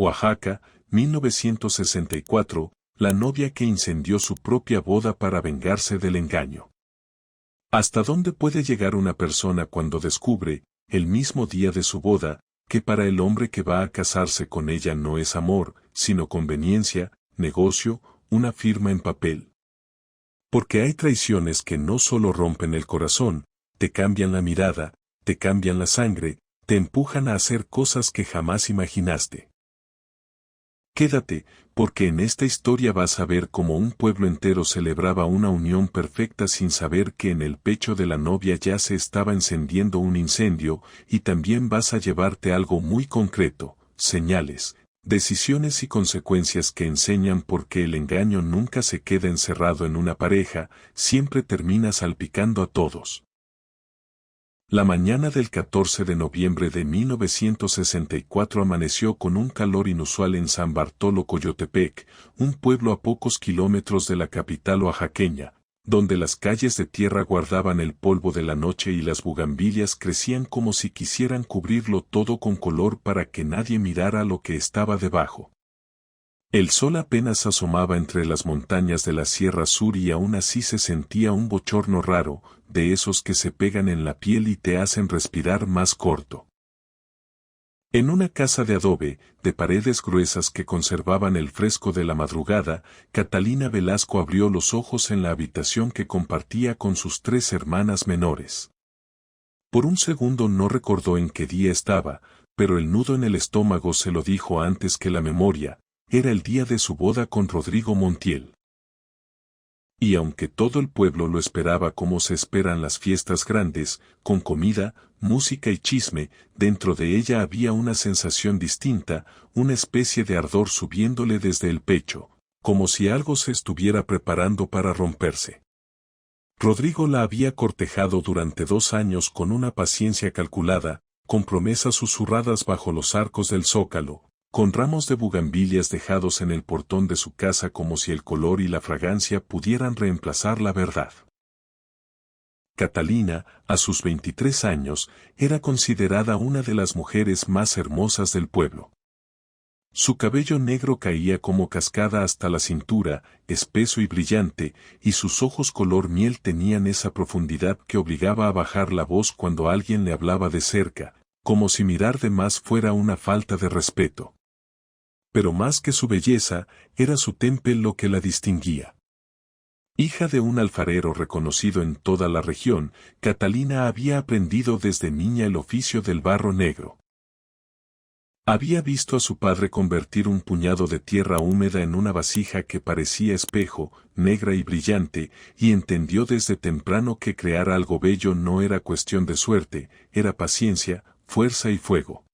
Oaxaca, 1964, la novia que incendió su propia boda para vengarse del engaño. ¿Hasta dónde puede llegar una persona cuando descubre, el mismo día de su boda, que para el hombre que va a casarse con ella no es amor, sino conveniencia, negocio, una firma en papel? Porque hay traiciones que no solo rompen el corazón, te cambian la mirada, te cambian la sangre, te empujan a hacer cosas que jamás imaginaste. Quédate, porque en esta historia vas a ver cómo un pueblo entero celebraba una unión perfecta sin saber que en el pecho de la novia ya se estaba encendiendo un incendio, y también vas a llevarte algo muy concreto, señales, decisiones y consecuencias que enseñan por qué el engaño nunca se queda encerrado en una pareja, siempre termina salpicando a todos. La mañana del 14 de noviembre de 1964 amaneció con un calor inusual en San Bartolo Coyotepec, un pueblo a pocos kilómetros de la capital oaxaqueña, donde las calles de tierra guardaban el polvo de la noche y las bugambilias crecían como si quisieran cubrirlo todo con color para que nadie mirara lo que estaba debajo. El sol apenas asomaba entre las montañas de la Sierra Sur y aún así se sentía un bochorno raro, de esos que se pegan en la piel y te hacen respirar más corto. En una casa de adobe, de paredes gruesas que conservaban el fresco de la madrugada, Catalina Velasco abrió los ojos en la habitación que compartía con sus 3 hermanas menores. Por un segundo no recordó en qué día estaba, pero el nudo en el estómago se lo dijo antes que la memoria. Era el día de su boda con Rodrigo Montiel. Y aunque todo el pueblo lo esperaba como se esperan las fiestas grandes, con comida, música y chisme, dentro de ella había una sensación distinta, una especie de ardor subiéndole desde el pecho, como si algo se estuviera preparando para romperse. Rodrigo la había cortejado durante 2 años con una paciencia calculada, con promesas susurradas bajo los arcos del zócalo, con ramos de bugambilias dejados en el portón de su casa como si el color y la fragancia pudieran reemplazar la verdad. Catalina, a sus 23 años, era considerada una de las mujeres más hermosas del pueblo. Su cabello negro caía como cascada hasta la cintura, espeso y brillante, y sus ojos color miel tenían esa profundidad que obligaba a bajar la voz cuando alguien le hablaba de cerca, como si mirar de más fuera una falta de respeto. Pero más que su belleza, era su temple lo que la distinguía. Hija de un alfarero reconocido en toda la región, Catalina había aprendido desde niña el oficio del barro negro. Había visto a su padre convertir un puñado de tierra húmeda en una vasija que parecía espejo, negra y brillante, y entendió desde temprano que crear algo bello no era cuestión de suerte, era paciencia, fuerza y fuego.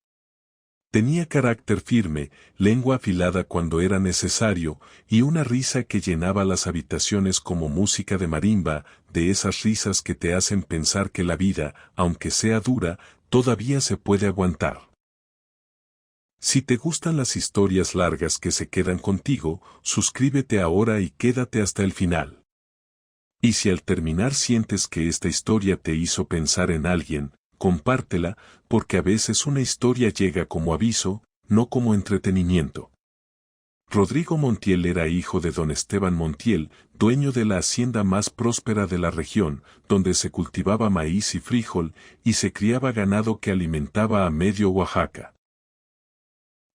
Tenía carácter firme, lengua afilada cuando era necesario, y una risa que llenaba las habitaciones como música de marimba, de esas risas que te hacen pensar que la vida, aunque sea dura, todavía se puede aguantar. Si te gustan las historias largas que se quedan contigo, suscríbete ahora y quédate hasta el final. Y si al terminar sientes que esta historia te hizo pensar en alguien, compártela, porque a veces una historia llega como aviso, no como entretenimiento. Rodrigo Montiel era hijo de don Esteban Montiel, dueño de la hacienda más próspera de la región, donde se cultivaba maíz y frijol, y se criaba ganado que alimentaba a medio Oaxaca.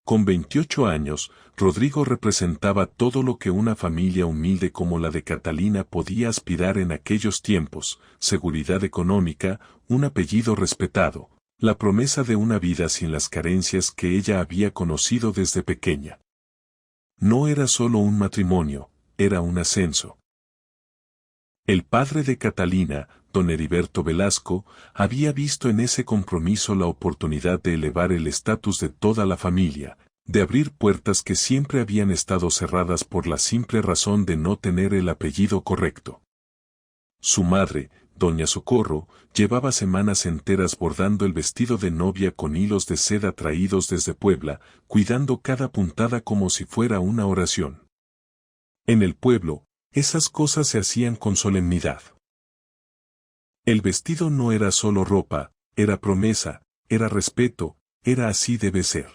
Con 28 años, Rodrigo representaba todo lo que una familia humilde como la de Catalina podía aspirar en aquellos tiempos: seguridad económica, un apellido respetado, la promesa de una vida sin las carencias que ella había conocido desde pequeña. No era solo un matrimonio, era un ascenso. El padre de Catalina, don Heriberto Velasco, había visto en ese compromiso la oportunidad de elevar el estatus de toda la familia, de abrir puertas que siempre habían estado cerradas por la simple razón de no tener el apellido correcto. Su madre, doña Socorro, llevaba semanas enteras bordando el vestido de novia con hilos de seda traídos desde Puebla, cuidando cada puntada como si fuera una oración. En el pueblo, esas cosas se hacían con solemnidad. El vestido no era solo ropa, era promesa, era respeto, era así debe ser.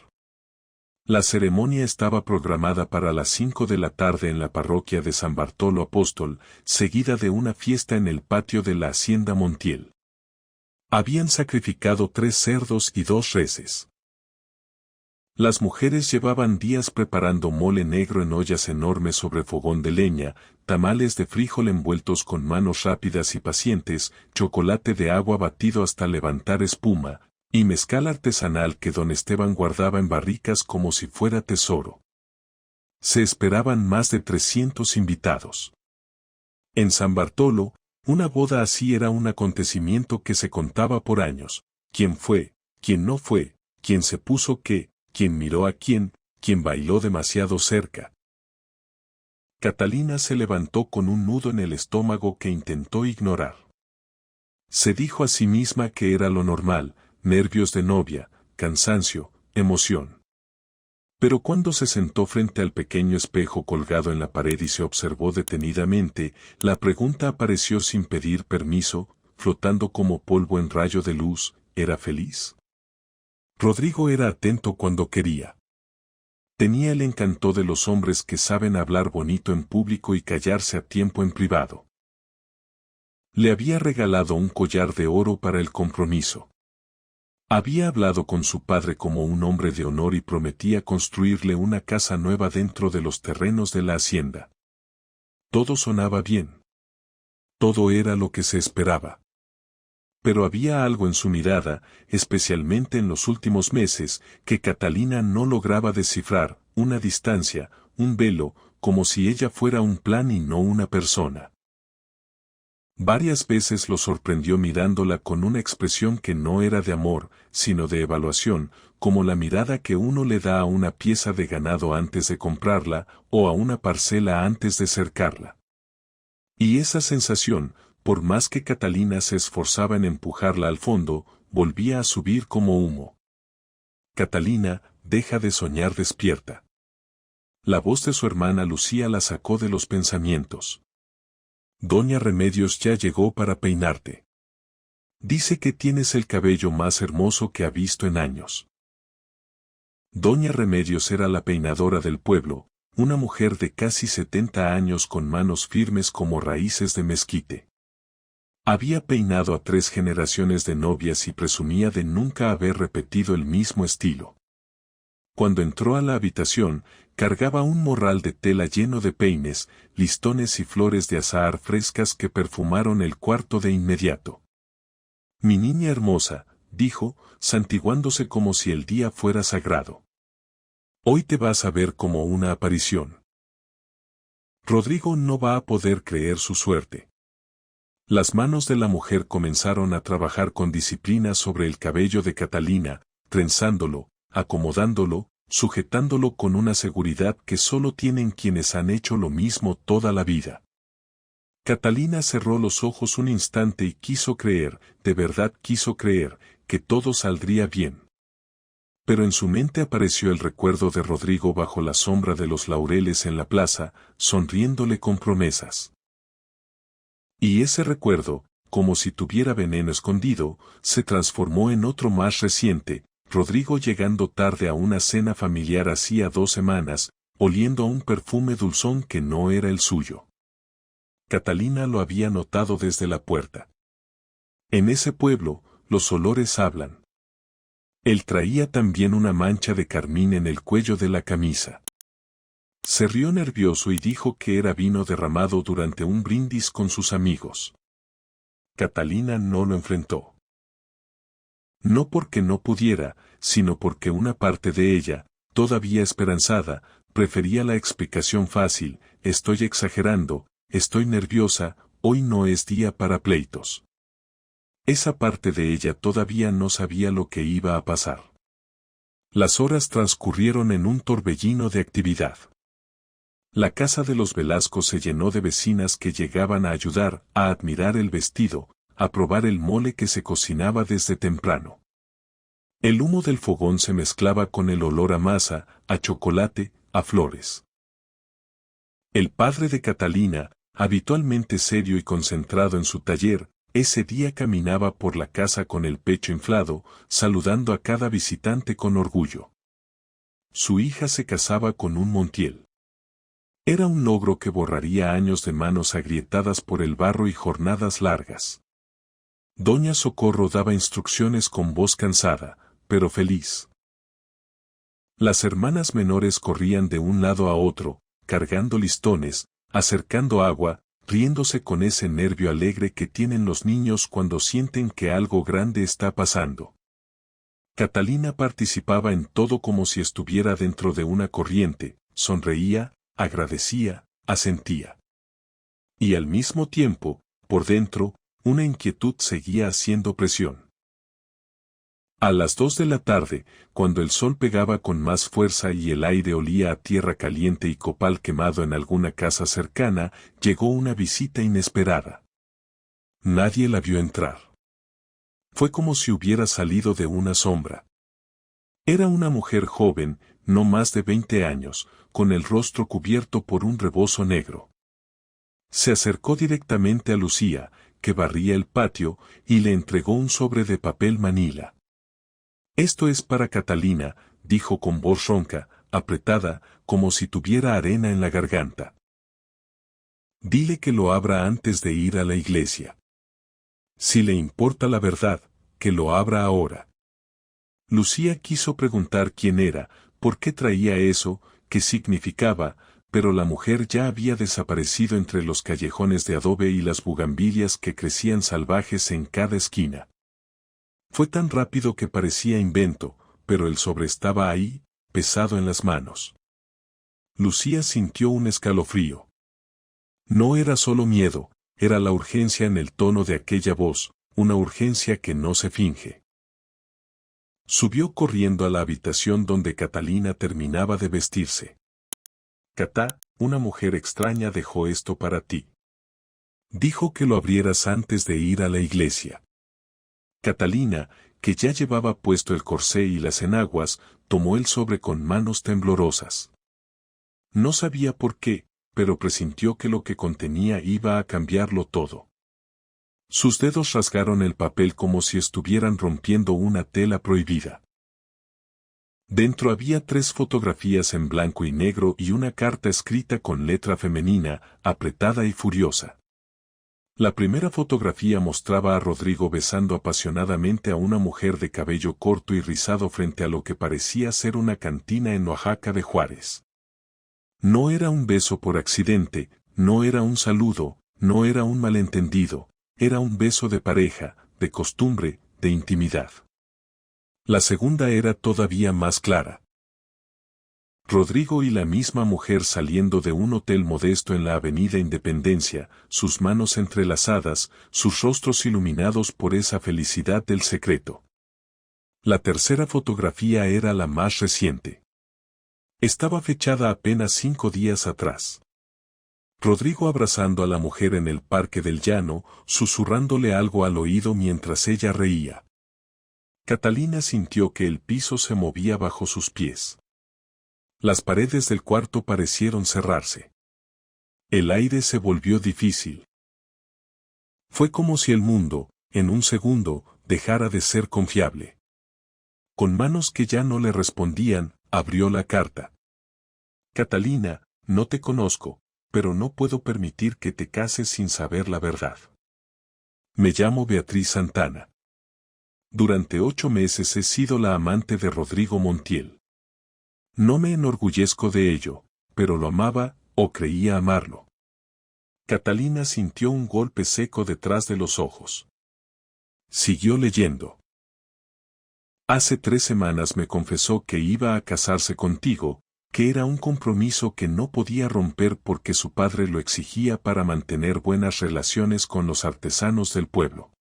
La ceremonia estaba programada para las 5 de la tarde en la parroquia de San Bartolo Apóstol, seguida de una fiesta en el patio de la hacienda Montiel. Habían sacrificado 3 cerdos y 2 reses. Las mujeres llevaban días preparando mole negro en ollas enormes sobre fogón de leña, tamales de frijol envueltos con manos rápidas y pacientes, chocolate de agua batido hasta levantar espuma, y mezcal artesanal que don Esteban guardaba en barricas como si fuera tesoro. Se esperaban más de 300 invitados. En San Bartolo, una boda así era un acontecimiento que se contaba por años. ¿Quién fue? ¿Quién no fue? ¿Quién se puso qué? ¿Quién miró a quién? ¿Quién bailó demasiado cerca? Catalina se levantó con un nudo en el estómago que intentó ignorar. Se dijo a sí misma que era lo normal, nervios de novia, cansancio, emoción. Pero cuando se sentó frente al pequeño espejo colgado en la pared y se observó detenidamente, la pregunta apareció sin pedir permiso, flotando como polvo en rayo de luz, ¿era feliz? Rodrigo era atento cuando quería. Tenía el encanto de los hombres que saben hablar bonito en público y callarse a tiempo en privado. Le había regalado un collar de oro para el compromiso. Había hablado con su padre como un hombre de honor y prometía construirle una casa nueva dentro de los terrenos de la hacienda. Todo sonaba bien. Todo era lo que se esperaba. Pero había algo en su mirada, especialmente en los últimos meses, que Catalina no lograba descifrar, una distancia, un velo, como si ella fuera un plan y no una persona. Varias veces lo sorprendió mirándola con una expresión que no era de amor, sino de evaluación, como la mirada que uno le da a una pieza de ganado antes de comprarla, o a una parcela antes de cercarla. Y esa sensación, por más que Catalina se esforzaba en empujarla al fondo, volvía a subir como humo. Catalina, deja de soñar, despierta. La voz de su hermana Lucía la sacó de los pensamientos. Doña Remedios ya llegó para peinarte. Dice que tienes el cabello más hermoso que ha visto en años. Doña Remedios era la peinadora del pueblo, una mujer de casi 70 años con manos firmes como raíces de mezquite. Había peinado a 3 generaciones de novias y presumía de nunca haber repetido el mismo estilo. Cuando entró a la habitación, cargaba un morral de tela lleno de peines, listones y flores de azahar frescas que perfumaron el cuarto de inmediato. Mi niña hermosa, dijo, santiguándose como si el día fuera sagrado. Hoy te vas a ver como una aparición. Rodrigo no va a poder creer su suerte. Las manos de la mujer comenzaron a trabajar con disciplina sobre el cabello de Catalina, trenzándolo, acomodándolo, sujetándolo con una seguridad que solo tienen quienes han hecho lo mismo toda la vida. Catalina cerró los ojos un instante y quiso creer, de verdad quiso creer, que todo saldría bien. Pero en su mente apareció el recuerdo de Rodrigo bajo la sombra de los laureles en la plaza, sonriéndole con promesas. Y ese recuerdo, como si tuviera veneno escondido, se transformó en otro más reciente, Rodrigo llegando tarde a una cena familiar hacía 2 semanas, oliendo a un perfume dulzón que no era el suyo. Catalina lo había notado desde la puerta. En ese pueblo, los olores hablan. Él traía también una mancha de carmín en el cuello de la camisa. Se rió nervioso y dijo que era vino derramado durante un brindis con sus amigos. Catalina no lo enfrentó. No porque no pudiera, sino porque una parte de ella, todavía esperanzada, prefería la explicación fácil, estoy exagerando, estoy nerviosa, hoy no es día para pleitos. Esa parte de ella todavía no sabía lo que iba a pasar. Las horas transcurrieron en un torbellino de actividad. La casa de los Velasco se llenó de vecinas que llegaban a ayudar, a admirar el vestido, a probar el mole que se cocinaba desde temprano. El humo del fogón se mezclaba con el olor a masa, a chocolate, a flores. El padre de Catalina, habitualmente serio y concentrado en su taller, ese día caminaba por la casa con el pecho inflado, saludando a cada visitante con orgullo. Su hija se casaba con un Montiel. Era un logro que borraría años de manos agrietadas por el barro y jornadas largas. Doña Socorro daba instrucciones con voz cansada, pero feliz. Las hermanas menores corrían de un lado a otro, cargando listones, acercando agua, riéndose con ese nervio alegre que tienen los niños cuando sienten que algo grande está pasando. Catalina participaba en todo como si estuviera dentro de una corriente, sonreía, agradecía, asentía. Y al mismo tiempo, por dentro, una inquietud seguía haciendo presión. A las 2 de la tarde, cuando el sol pegaba con más fuerza y el aire olía a tierra caliente y copal quemado en alguna casa cercana, llegó una visita inesperada. Nadie la vio entrar. Fue como si hubiera salido de una sombra. Era una mujer joven, no más de 20 años, con el rostro cubierto por un rebozo negro. Se acercó directamente a Lucía, que barría el patio, y le entregó un sobre de papel manila. «Esto es para Catalina», dijo con voz ronca, apretada, como si tuviera arena en la garganta. «Dile que lo abra antes de ir a la iglesia. Si le importa la verdad, que lo abra ahora». Lucía quiso preguntar quién era, por qué traía eso, qué significaba, pero la mujer ya había desaparecido entre los callejones de adobe y las bugambilias que crecían salvajes en cada esquina. Fue tan rápido que parecía invento, pero el sobre estaba ahí, pesado en las manos. Lucía sintió un escalofrío. No era solo miedo, era la urgencia en el tono de aquella voz, una urgencia que no se finge. Subió corriendo a la habitación donde Catalina terminaba de vestirse. «Catá, una mujer extraña dejó esto para ti. Dijo que lo abrieras antes de ir a la iglesia». Catalina, que ya llevaba puesto el corsé y las enaguas, tomó el sobre con manos temblorosas. No sabía por qué, pero presintió que lo que contenía iba a cambiarlo todo. Sus dedos rasgaron el papel como si estuvieran rompiendo una tela prohibida. Dentro había 3 fotografías en blanco y negro y una carta escrita con letra femenina, apretada y furiosa. La primera fotografía mostraba a Rodrigo besando apasionadamente a una mujer de cabello corto y rizado frente a lo que parecía ser una cantina en Oaxaca de Juárez. No era un beso por accidente, no era un saludo, no era un malentendido, era un beso de pareja, de costumbre, de intimidad. La segunda era todavía más clara. Rodrigo y la misma mujer saliendo de un hotel modesto en la Avenida Independencia, sus manos entrelazadas, sus rostros iluminados por esa felicidad del secreto. La tercera fotografía era la más reciente. Estaba fechada apenas 5 días atrás. Rodrigo abrazando a la mujer en el Parque del Llano, susurrándole algo al oído mientras ella reía. Catalina sintió que el piso se movía bajo sus pies. Las paredes del cuarto parecieron cerrarse. El aire se volvió difícil. Fue como si el mundo, en un segundo, dejara de ser confiable. Con manos que ya no le respondían, abrió la carta. «Catalina, no te conozco, pero no puedo permitir que te cases sin saber la verdad. Me llamo Beatriz Santana. Durante 8 meses he sido la amante de Rodrigo Montiel. No me enorgullezco de ello, pero lo amaba, o creía amarlo». Catalina sintió un golpe seco detrás de los ojos. Siguió leyendo. «Hace 3 semanas me confesó que iba a casarse contigo, que era un compromiso que no podía romper porque su padre lo exigía para mantener buenas relaciones con los artesanos del pueblo.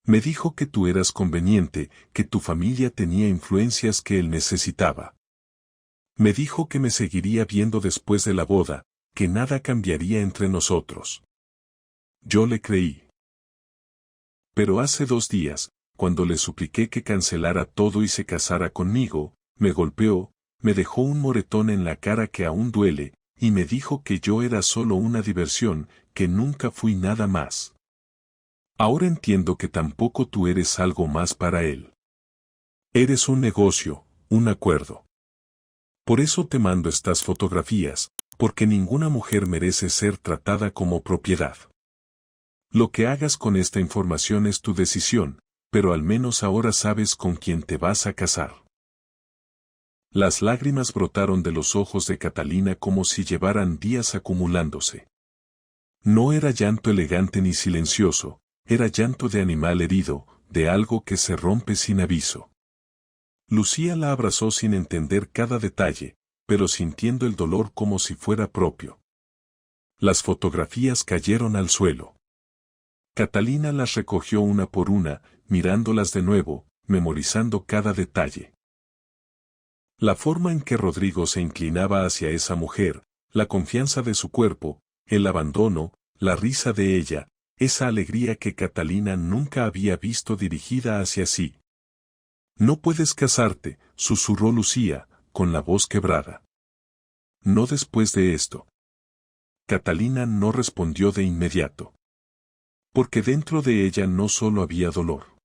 Me dijo que tú eras conveniente, que tu familia tenía influencias que él necesitaba. Me dijo que me seguiría viendo después de la boda, que nada cambiaría entre nosotros. Yo le creí. Pero hace 2 días, cuando le supliqué que cancelara todo y se casara conmigo, me golpeó, me dejó un moretón en la cara que aún duele, y me dijo que yo era solo una diversión, que nunca fui nada más. Ahora entiendo que tampoco tú eres algo más para él. Eres un negocio, un acuerdo. Por eso te mando estas fotografías, porque ninguna mujer merece ser tratada como propiedad. Lo que hagas con esta información es tu decisión, pero al menos ahora sabes con quién te vas a casar. Las lágrimas brotaron de los ojos de Catalina como si llevaran días acumulándose. No era llanto elegante ni silencioso, era llanto de animal herido, de algo que se rompe sin aviso. Lucía la abrazó sin entender cada detalle, pero sintiendo el dolor como si fuera propio. Las fotografías cayeron al suelo. Catalina las recogió una por una, mirándolas de nuevo, memorizando cada detalle. La forma en que Rodrigo se inclinaba hacia esa mujer, la confianza de su cuerpo, el abandono, la risa de ella, esa alegría que Catalina nunca había visto dirigida hacia sí. «No puedes casarte», susurró Lucía, con la voz quebrada. «No después de esto». Catalina no respondió de inmediato. Porque dentro de ella no solo había dolor.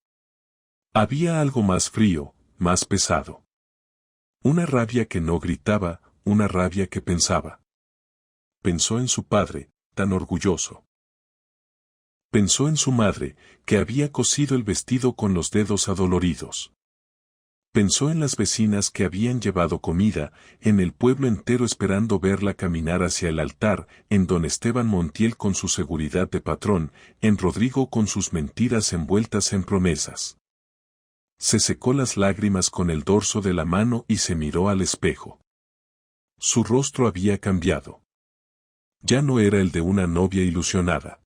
Había algo más frío, más pesado. Una rabia que no gritaba, una rabia que pensaba. Pensó en su padre, tan orgulloso. Pensó en su madre, que había cosido el vestido con los dedos adoloridos. Pensó en las vecinas que habían llevado comida, en el pueblo entero esperando verla caminar hacia el altar, en don Esteban Montiel con su seguridad de patrón, en Rodrigo con sus mentiras envueltas en promesas. Se secó las lágrimas con el dorso de la mano y se miró al espejo. Su rostro había cambiado. Ya no era el de una novia ilusionada.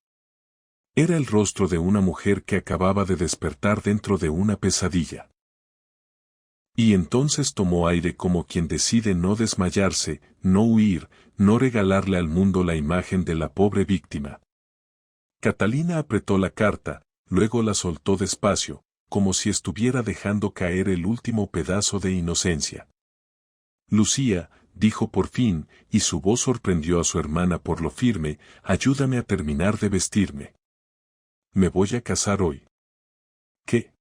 Era el rostro de una mujer que acababa de despertar dentro de una pesadilla. Y entonces tomó aire como quien decide no desmayarse, no huir, no regalarle al mundo la imagen de la pobre víctima. Catalina apretó la carta, luego la soltó despacio, como si estuviera dejando caer el último pedazo de inocencia. «Lucía», dijo por fin, y su voz sorprendió a su hermana por lo firme, «ayúdame a terminar de vestirme. Me voy a casar hoy». «¿Qué?».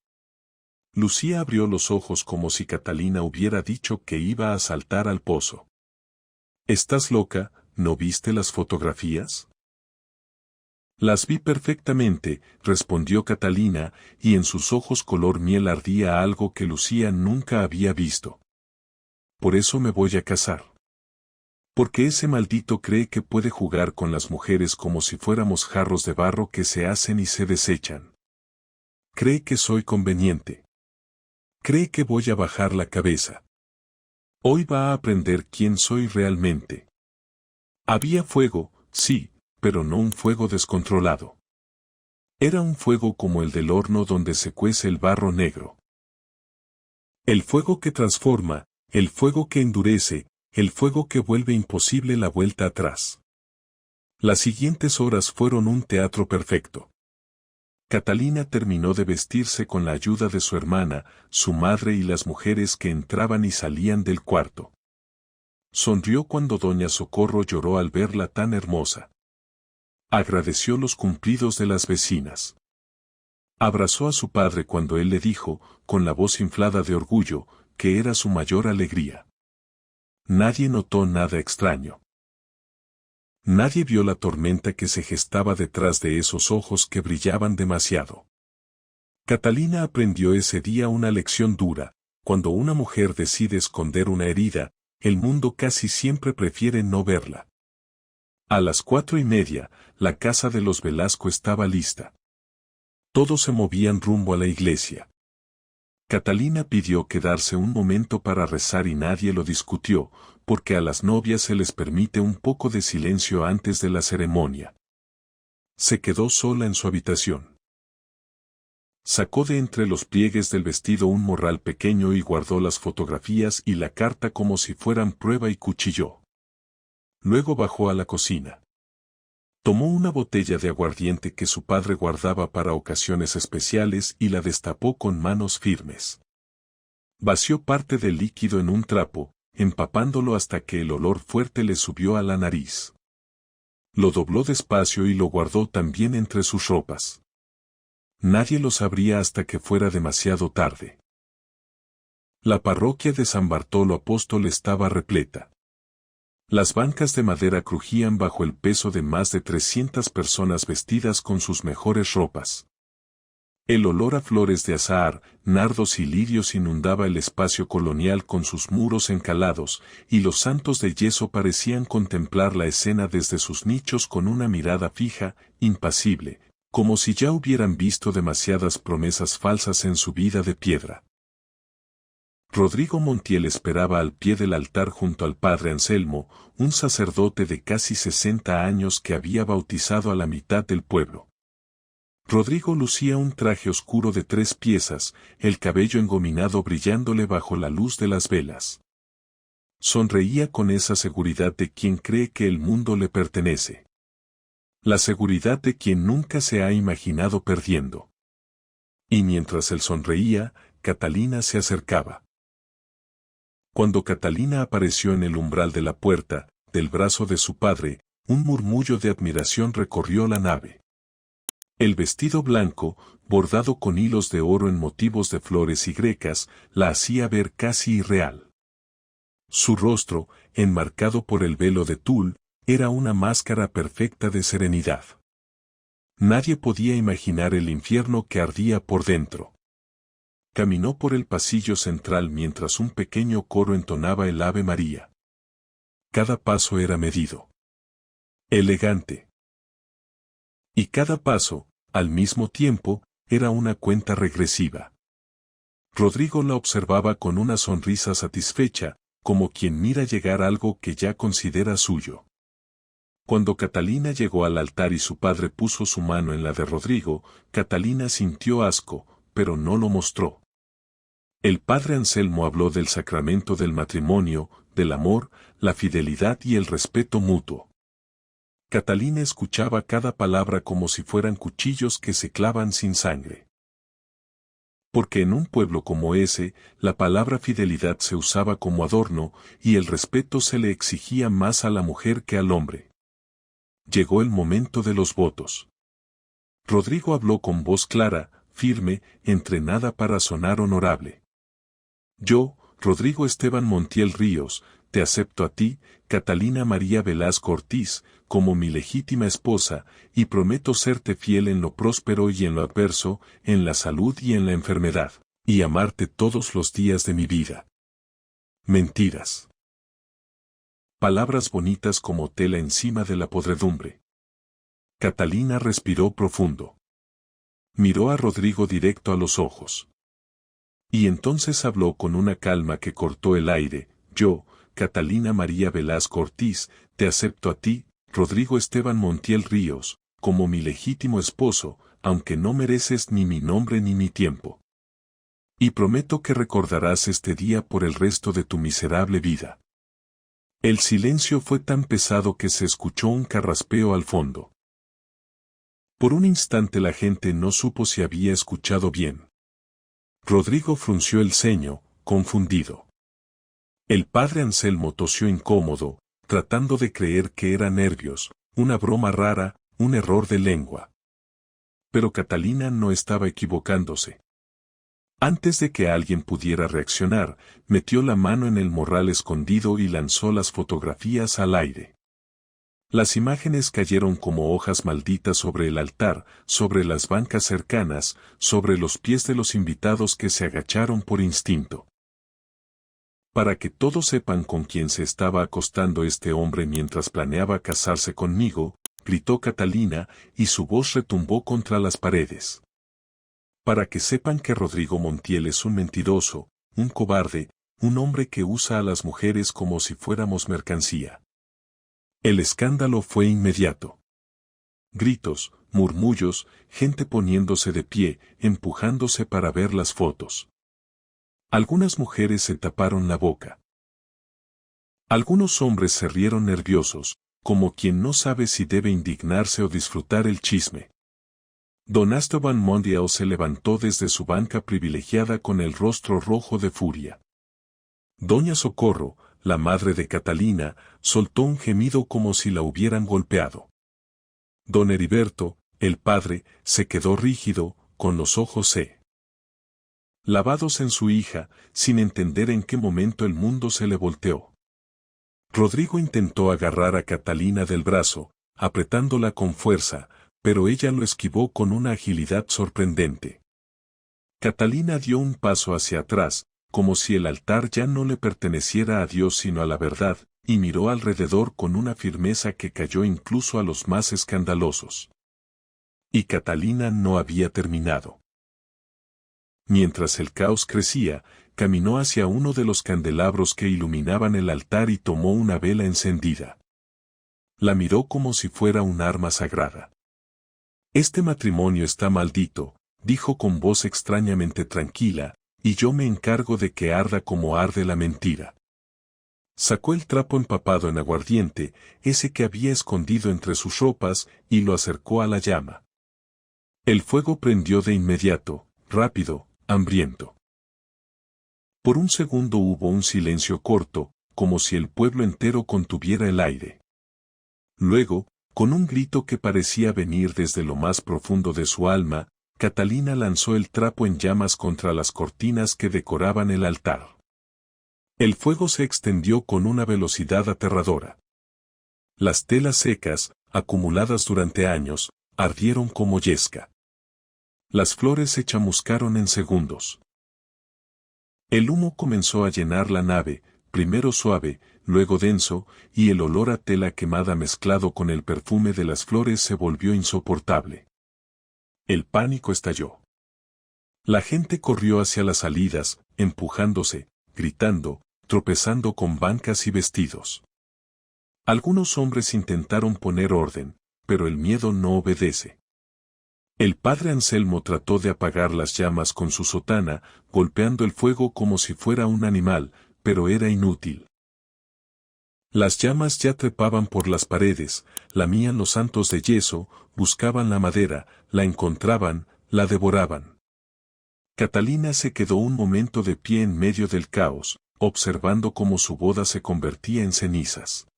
Lucía abrió los ojos como si Catalina hubiera dicho que iba a saltar al pozo. «¿Estás loca? ¿No viste las fotografías?». «Las vi perfectamente», respondió Catalina, y en sus ojos color miel ardía algo que Lucía nunca había visto. «Por eso me voy a casar. Porque ese maldito cree que puede jugar con las mujeres como si fuéramos jarros de barro que se hacen y se desechan. Cree que soy conveniente. Cree que voy a bajar la cabeza. Hoy va a aprender quién soy realmente». Había fuego, sí, pero no un fuego descontrolado. Era un fuego como el del horno donde se cuece el barro negro. El fuego que transforma, el fuego que endurece, el fuego que vuelve imposible la vuelta atrás. Las siguientes horas fueron un teatro perfecto. Catalina terminó de vestirse con la ayuda de su hermana, su madre y las mujeres que entraban y salían del cuarto. Sonrió cuando doña Socorro lloró al verla tan hermosa. Agradeció los cumplidos de las vecinas. Abrazó a su padre cuando él le dijo, con la voz inflada de orgullo, que era su mayor alegría. Nadie notó nada extraño. Nadie vio la tormenta que se gestaba detrás de esos ojos que brillaban demasiado. Catalina aprendió ese día una lección dura: cuando una mujer decide esconder una herida, el mundo casi siempre prefiere no verla. A las 4:30, la casa de los Velasco estaba lista. Todos se movían rumbo a la iglesia. Catalina pidió quedarse un momento para rezar y nadie lo discutió, porque a las novias se les permite un poco de silencio antes de la ceremonia. Se quedó sola en su habitación. Sacó de entre los pliegues del vestido un morral pequeño y guardó las fotografías y la carta como si fueran prueba y cuchilló. Luego bajó a la cocina. Tomó una botella de aguardiente que su padre guardaba para ocasiones especiales y la destapó con manos firmes. Vació parte del líquido en un trapo, empapándolo hasta que el olor fuerte le subió a la nariz. Lo dobló despacio y lo guardó también entre sus ropas. Nadie lo sabría hasta que fuera demasiado tarde. La parroquia de San Bartolo Apóstol estaba repleta. Las bancas de madera crujían bajo el peso de más de 300 personas vestidas con sus mejores ropas. El olor a flores de azahar, nardos y lirios inundaba el espacio colonial con sus muros encalados, y los santos de yeso parecían contemplar la escena desde sus nichos con una mirada fija, impasible, como si ya hubieran visto demasiadas promesas falsas en su vida de piedra. Rodrigo Montiel esperaba al pie del altar junto al padre Anselmo, un sacerdote de casi 60 años que había bautizado a la mitad del pueblo. Rodrigo lucía un traje oscuro de 3 piezas, el cabello engominado brillándole bajo la luz de las velas. Sonreía con esa seguridad de quien cree que el mundo le pertenece. La seguridad de quien nunca se ha imaginado perdiendo. Y mientras él sonreía, Catalina se acercaba. Cuando Catalina apareció en el umbral de la puerta, del brazo de su padre, un murmullo de admiración recorrió la nave. El vestido blanco, bordado con hilos de oro en motivos de flores y grecas, la hacía ver casi irreal. Su rostro, enmarcado por el velo de tul, era una máscara perfecta de serenidad. Nadie podía imaginar el infierno que ardía por dentro. Caminó por el pasillo central mientras un pequeño coro entonaba el Ave María. Cada paso era medido. Elegante. Y cada paso, al mismo tiempo, era una cuenta regresiva. Rodrigo la observaba con una sonrisa satisfecha, como quien mira llegar algo que ya considera suyo. Cuando Catalina llegó al altar y su padre puso su mano en la de Rodrigo, Catalina sintió asco, pero no lo mostró. El padre Anselmo habló del sacramento del matrimonio, del amor, la fidelidad y el respeto mutuo. Catalina escuchaba cada palabra como si fueran cuchillos que se clavan sin sangre. Porque en un pueblo como ese, la palabra fidelidad se usaba como adorno, y el respeto se le exigía más a la mujer que al hombre. Llegó el momento de los votos. Rodrigo habló con voz clara, firme, entrenada para sonar honorable. Yo, Rodrigo Esteban Montiel Ríos, te acepto a ti, Catalina María Velasco Ortiz, como mi legítima esposa, y prometo serte fiel en lo próspero y en lo adverso, en la salud y en la enfermedad, y amarte todos los días de mi vida. Mentiras. Palabras bonitas como tela encima de la podredumbre. Catalina respiró profundo. Miró a Rodrigo directo a los ojos. Y entonces habló con una calma que cortó el aire. Yo, Catalina María Velasco Ortiz, te acepto a ti, Rodrigo Esteban Montiel Ríos, como mi legítimo esposo, aunque no mereces ni mi nombre ni mi tiempo. Y prometo que recordarás este día por el resto de tu miserable vida. El silencio fue tan pesado que se escuchó un carraspeo al fondo. Por un instante la gente no supo si había escuchado bien. Rodrigo frunció el ceño, confundido. El padre Anselmo tosió incómodo, tratando de creer que eran nervios, una broma rara, un error de lengua. Pero Catalina no estaba equivocándose. Antes de que alguien pudiera reaccionar, metió la mano en el morral escondido y lanzó las fotografías al aire. Las imágenes cayeron como hojas malditas sobre el altar, sobre las bancas cercanas, sobre los pies de los invitados que se agacharon por instinto. Para que todos sepan con quién se estaba acostando este hombre mientras planeaba casarse conmigo, gritó Catalina, y su voz retumbó contra las paredes. Para que sepan que Rodrigo Montiel es un mentiroso, un cobarde, un hombre que usa a las mujeres como si fuéramos mercancía. El escándalo fue inmediato. Gritos, murmullos, gente poniéndose de pie, empujándose para ver las fotos. Algunas mujeres se taparon la boca. Algunos hombres se rieron nerviosos, como quien no sabe si debe indignarse o disfrutar el chisme. Don Esteban Montiel se levantó desde su banca privilegiada con el rostro rojo de furia. Doña Socorro, la madre de Catalina, soltó un gemido como si la hubieran golpeado. Don Heriberto, el padre, se quedó rígido, con los ojos lavados en su hija, sin entender en qué momento el mundo se le volteó. Rodrigo intentó agarrar a Catalina del brazo, apretándola con fuerza, pero ella lo esquivó con una agilidad sorprendente. Catalina dio un paso hacia atrás, como si el altar ya no le perteneciera a Dios sino a la verdad, y miró alrededor con una firmeza que cayó incluso a los más escandalosos. Y Catalina no había terminado. Mientras el caos crecía, caminó hacia uno de los candelabros que iluminaban el altar y tomó una vela encendida. La miró como si fuera un arma sagrada. Este matrimonio está maldito, dijo con voz extrañamente tranquila, y yo me encargo de que arda como arde la mentira. Sacó el trapo empapado en aguardiente, ese que había escondido entre sus ropas, y lo acercó a la llama. El fuego prendió de inmediato, rápido, hambriento. Por un segundo hubo un silencio corto, como si el pueblo entero contuviera el aire. Luego, con un grito que parecía venir desde lo más profundo de su alma, Catalina lanzó el trapo en llamas contra las cortinas que decoraban el altar. El fuego se extendió con una velocidad aterradora. Las telas secas, acumuladas durante años, ardieron como yesca. Las flores se chamuscaron en segundos. El humo comenzó a llenar la nave, primero suave, luego denso, y el olor a tela quemada mezclado con el perfume de las flores se volvió insoportable. El pánico estalló. La gente corrió hacia las salidas, empujándose, gritando, tropezando con bancas y vestidos. Algunos hombres intentaron poner orden, pero el miedo no obedece. El padre Anselmo trató de apagar las llamas con su sotana, golpeando el fuego como si fuera un animal, pero era inútil. Las llamas ya trepaban por las paredes, lamían los santos de yeso, buscaban la madera, la encontraban, la devoraban. Catalina se quedó un momento de pie en medio del caos, observando cómo su boda se convertía en cenizas.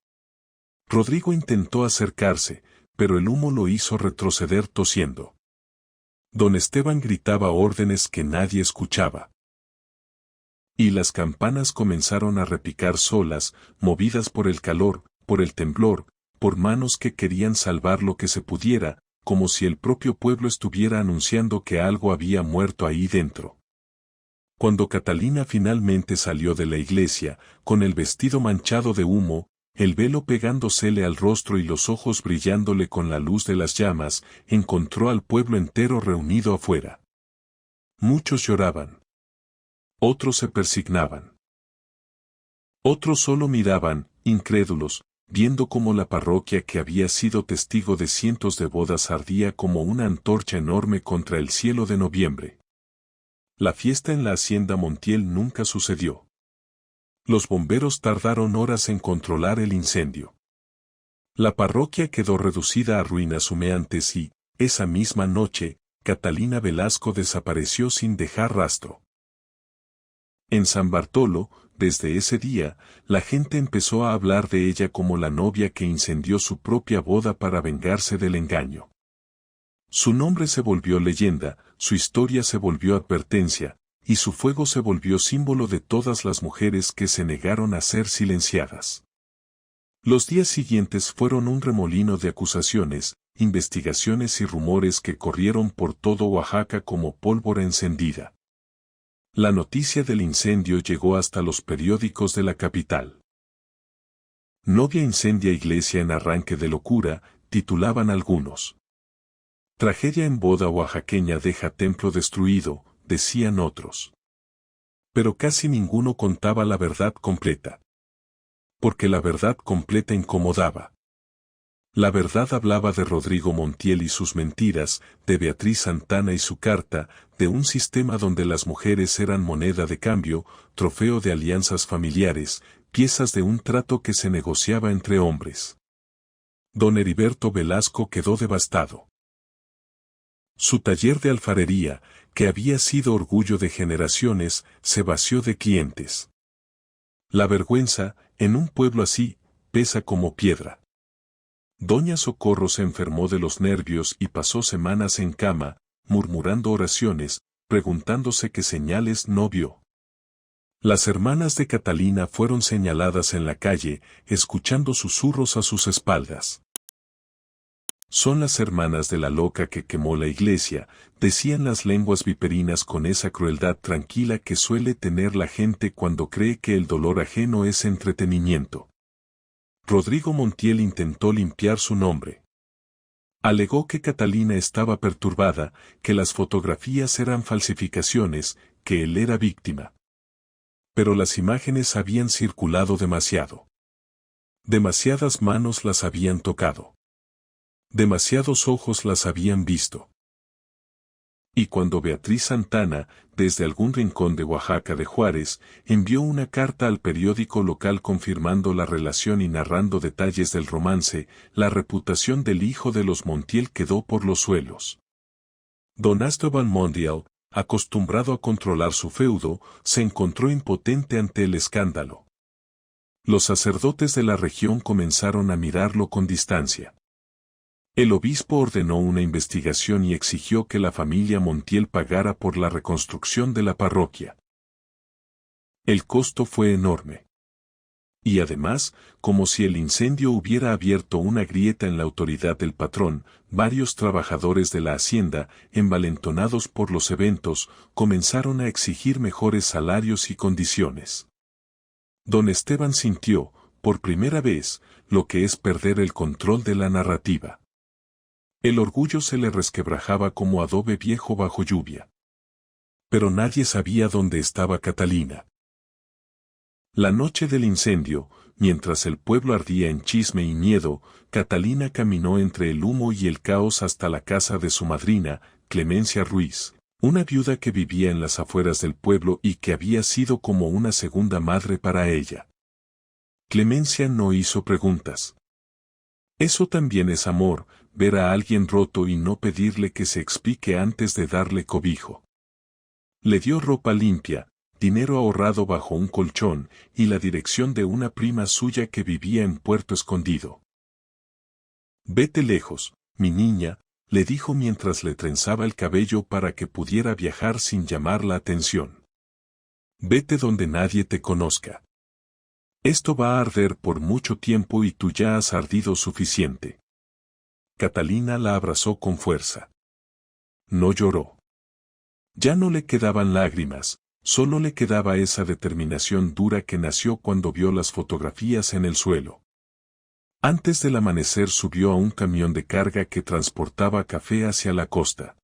Rodrigo intentó acercarse, pero el humo lo hizo retroceder tosiendo. Don Esteban gritaba órdenes que nadie escuchaba. Y las campanas comenzaron a repicar solas, movidas por el calor, por el temblor, por manos que querían salvar lo que se pudiera, como si el propio pueblo estuviera anunciando que algo había muerto ahí dentro. Cuando Catalina finalmente salió de la iglesia, con el vestido manchado de humo, el velo pegándosele al rostro y los ojos brillándole con la luz de las llamas, encontró al pueblo entero reunido afuera. Muchos lloraban. Otros se persignaban. Otros solo miraban, incrédulos, viendo cómo la parroquia que había sido testigo de cientos de bodas ardía como una antorcha enorme contra el cielo de noviembre. La fiesta en la hacienda Montiel nunca sucedió. Los bomberos tardaron horas en controlar el incendio. La parroquia quedó reducida a ruinas humeantes y, esa misma noche, Catalina Velasco desapareció sin dejar rastro. En San Bartolo, desde ese día, la gente empezó a hablar de ella como la novia que incendió su propia boda para vengarse del engaño. Su nombre se volvió leyenda, su historia se volvió advertencia, y su fuego se volvió símbolo de todas las mujeres que se negaron a ser silenciadas. Los días siguientes fueron un remolino de acusaciones, investigaciones y rumores que corrieron por todo Oaxaca como pólvora encendida. La noticia del incendio llegó hasta los periódicos de la capital. Novia incendia iglesia en arranque de locura, titulaban algunos. Tragedia en boda oaxaqueña deja templo destruido, decían otros. Pero casi ninguno contaba la verdad completa. Porque la verdad completa incomodaba. La verdad hablaba de Rodrigo Montiel y sus mentiras, de Beatriz Santana y su carta, de un sistema donde las mujeres eran moneda de cambio, trofeo de alianzas familiares, piezas de un trato que se negociaba entre hombres. Don Heriberto Velasco quedó devastado. Su taller de alfarería, que había sido orgullo de generaciones, se vació de clientes. La vergüenza, en un pueblo así, pesa como piedra. Doña Socorro se enfermó de los nervios y pasó semanas en cama, murmurando oraciones, preguntándose qué señales no vio. Las hermanas de Catalina fueron señaladas en la calle, escuchando susurros a sus espaldas. Son las hermanas de la loca que quemó la iglesia, decían las lenguas viperinas con esa crueldad tranquila que suele tener la gente cuando cree que el dolor ajeno es entretenimiento. Rodrigo Montiel intentó limpiar su nombre. Alegó que Catalina estaba perturbada, que las fotografías eran falsificaciones, que él era víctima. Pero las imágenes habían circulado demasiado. Demasiadas manos las habían tocado. Demasiados ojos las habían visto. Y cuando Beatriz Santana, desde algún rincón de Oaxaca de Juárez, envió una carta al periódico local confirmando la relación y narrando detalles del romance, la reputación del hijo de los Montiel quedó por los suelos. Don Esteban Montiel, acostumbrado a controlar su feudo, se encontró impotente ante el escándalo. Los sacerdotes de la región comenzaron a mirarlo con distancia. El obispo ordenó una investigación y exigió que la familia Montiel pagara por la reconstrucción de la parroquia. El costo fue enorme. Y además, como si el incendio hubiera abierto una grieta en la autoridad del patrón, varios trabajadores de la hacienda, envalentonados por los eventos, comenzaron a exigir mejores salarios y condiciones. Don Esteban sintió, por primera vez, lo que es perder el control de la narrativa. El orgullo se le resquebrajaba como adobe viejo bajo lluvia. Pero nadie sabía dónde estaba Catalina. La noche del incendio, mientras el pueblo ardía en chisme y miedo, Catalina caminó entre el humo y el caos hasta la casa de su madrina, Clemencia Ruiz, una viuda que vivía en las afueras del pueblo y que había sido como una segunda madre para ella. Clemencia no hizo preguntas. Eso también es amor, ver a alguien roto y no pedirle que se explique antes de darle cobijo. Le dio ropa limpia, dinero ahorrado bajo un colchón y la dirección de una prima suya que vivía en Puerto Escondido. Vete lejos, mi niña, le dijo mientras le trenzaba el cabello para que pudiera viajar sin llamar la atención. Vete donde nadie te conozca. Esto va a arder por mucho tiempo y tú ya has ardido suficiente. Catalina la abrazó con fuerza. No lloró. Ya no le quedaban lágrimas, solo le quedaba esa determinación dura que nació cuando vio las fotografías en el suelo. Antes del amanecer subió a un camión de carga que transportaba café hacia la costa.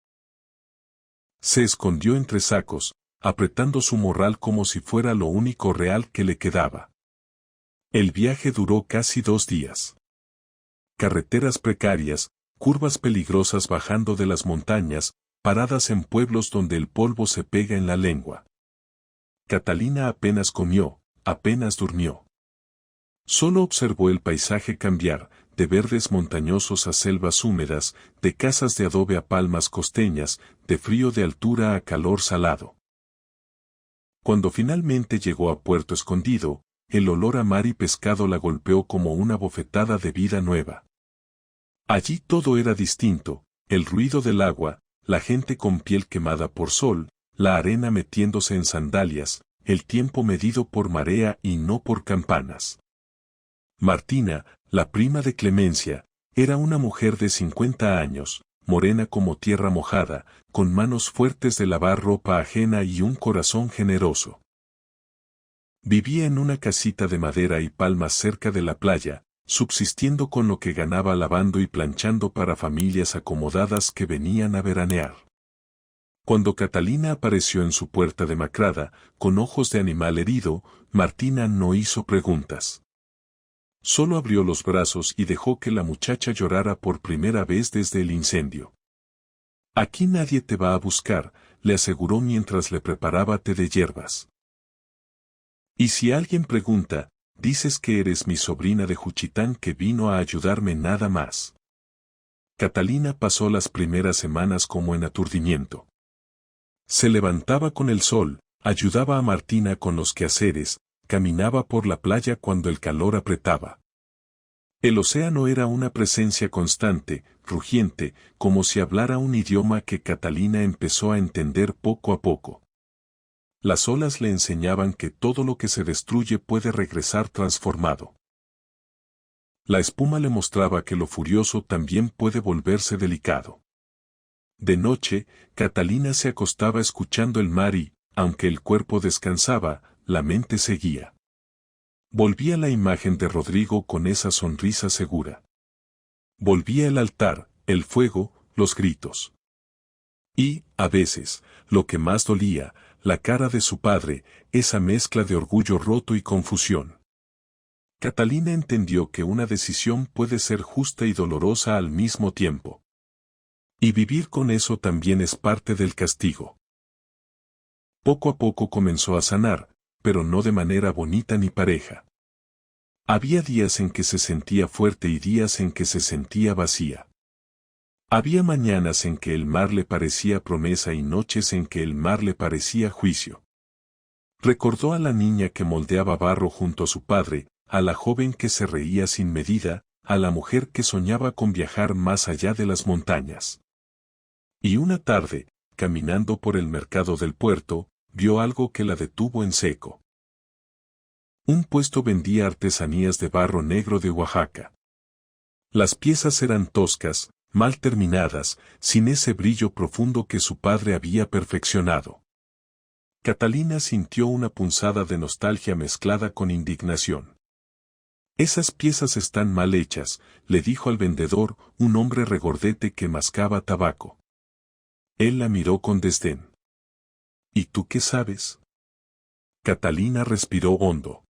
Se escondió entre sacos, apretando su morral como si fuera lo único real que le quedaba. El viaje duró casi 2 días. Carreteras precarias, curvas peligrosas bajando de las montañas, paradas en pueblos donde el polvo se pega en la lengua. Catalina apenas comió, apenas durmió. Solo observó el paisaje cambiar, de verdes montañosos a selvas húmedas, de casas de adobe a palmas costeñas, de frío de altura a calor salado. Cuando finalmente llegó a Puerto Escondido, el olor a mar y pescado la golpeó como una bofetada de vida nueva. Allí todo era distinto, el ruido del agua, la gente con piel quemada por sol, la arena metiéndose en sandalias, el tiempo medido por marea y no por campanas. Martina, la prima de Clemencia, era una mujer de 50 años, morena como tierra mojada, con manos fuertes de lavar ropa ajena y un corazón generoso. Vivía en una casita de madera y palmas cerca de la playa, subsistiendo con lo que ganaba lavando y planchando para familias acomodadas que venían a veranear. Cuando Catalina apareció en su puerta demacrada, con ojos de animal herido, Martina no hizo preguntas. Solo abrió los brazos y dejó que la muchacha llorara por primera vez desde el incendio. Aquí nadie te va a buscar, le aseguró mientras le preparaba té de hierbas. Y si alguien pregunta, dices que eres mi sobrina de Juchitán que vino a ayudarme nada más. Catalina pasó las primeras semanas como en aturdimiento. Se levantaba con el sol, ayudaba a Martina con los quehaceres, caminaba por la playa cuando el calor apretaba. El océano era una presencia constante, rugiente, como si hablara un idioma que Catalina empezó a entender poco a poco. Las olas le enseñaban que todo lo que se destruye puede regresar transformado. La espuma le mostraba que lo furioso también puede volverse delicado. De noche, Catalina se acostaba escuchando el mar y, aunque el cuerpo descansaba, la mente seguía. Volvía la imagen de Rodrigo con esa sonrisa segura. Volvía el altar, el fuego, los gritos. Y, a veces, lo que más dolía, la cara de su padre, esa mezcla de orgullo roto y confusión. Catalina entendió que una decisión puede ser justa y dolorosa al mismo tiempo. Y vivir con eso también es parte del castigo. Poco a poco comenzó a sanar, pero no de manera bonita ni pareja. Había días en que se sentía fuerte y días en que se sentía vacía. Había mañanas en que el mar le parecía promesa y noches en que el mar le parecía juicio. Recordó a la niña que moldeaba barro junto a su padre, a la joven que se reía sin medida, a la mujer que soñaba con viajar más allá de las montañas. Y una tarde, caminando por el mercado del puerto, vio algo que la detuvo en seco. Un puesto vendía artesanías de barro negro de Oaxaca. Las piezas eran toscas, mal terminadas, sin ese brillo profundo que su padre había perfeccionado. Catalina sintió una punzada de nostalgia mezclada con indignación. Esas piezas están mal hechas, le dijo al vendedor, un hombre regordete que mascaba tabaco. Él la miró con desdén. ¿Y tú qué sabes? Catalina respiró hondo.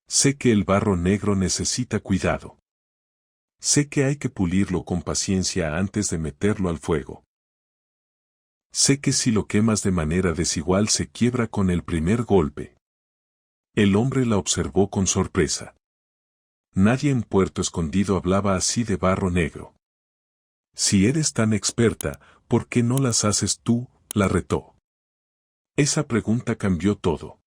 Sé que el barro negro necesita cuidado. Sé que hay que pulirlo con paciencia antes de meterlo al fuego. Sé que si lo quemas de manera desigual se quiebra con el primer golpe. El hombre la observó con sorpresa. Nadie en Puerto Escondido hablaba así de barro negro. Si eres tan experta, ¿por qué no las haces tú?, la retó. Esa pregunta cambió todo.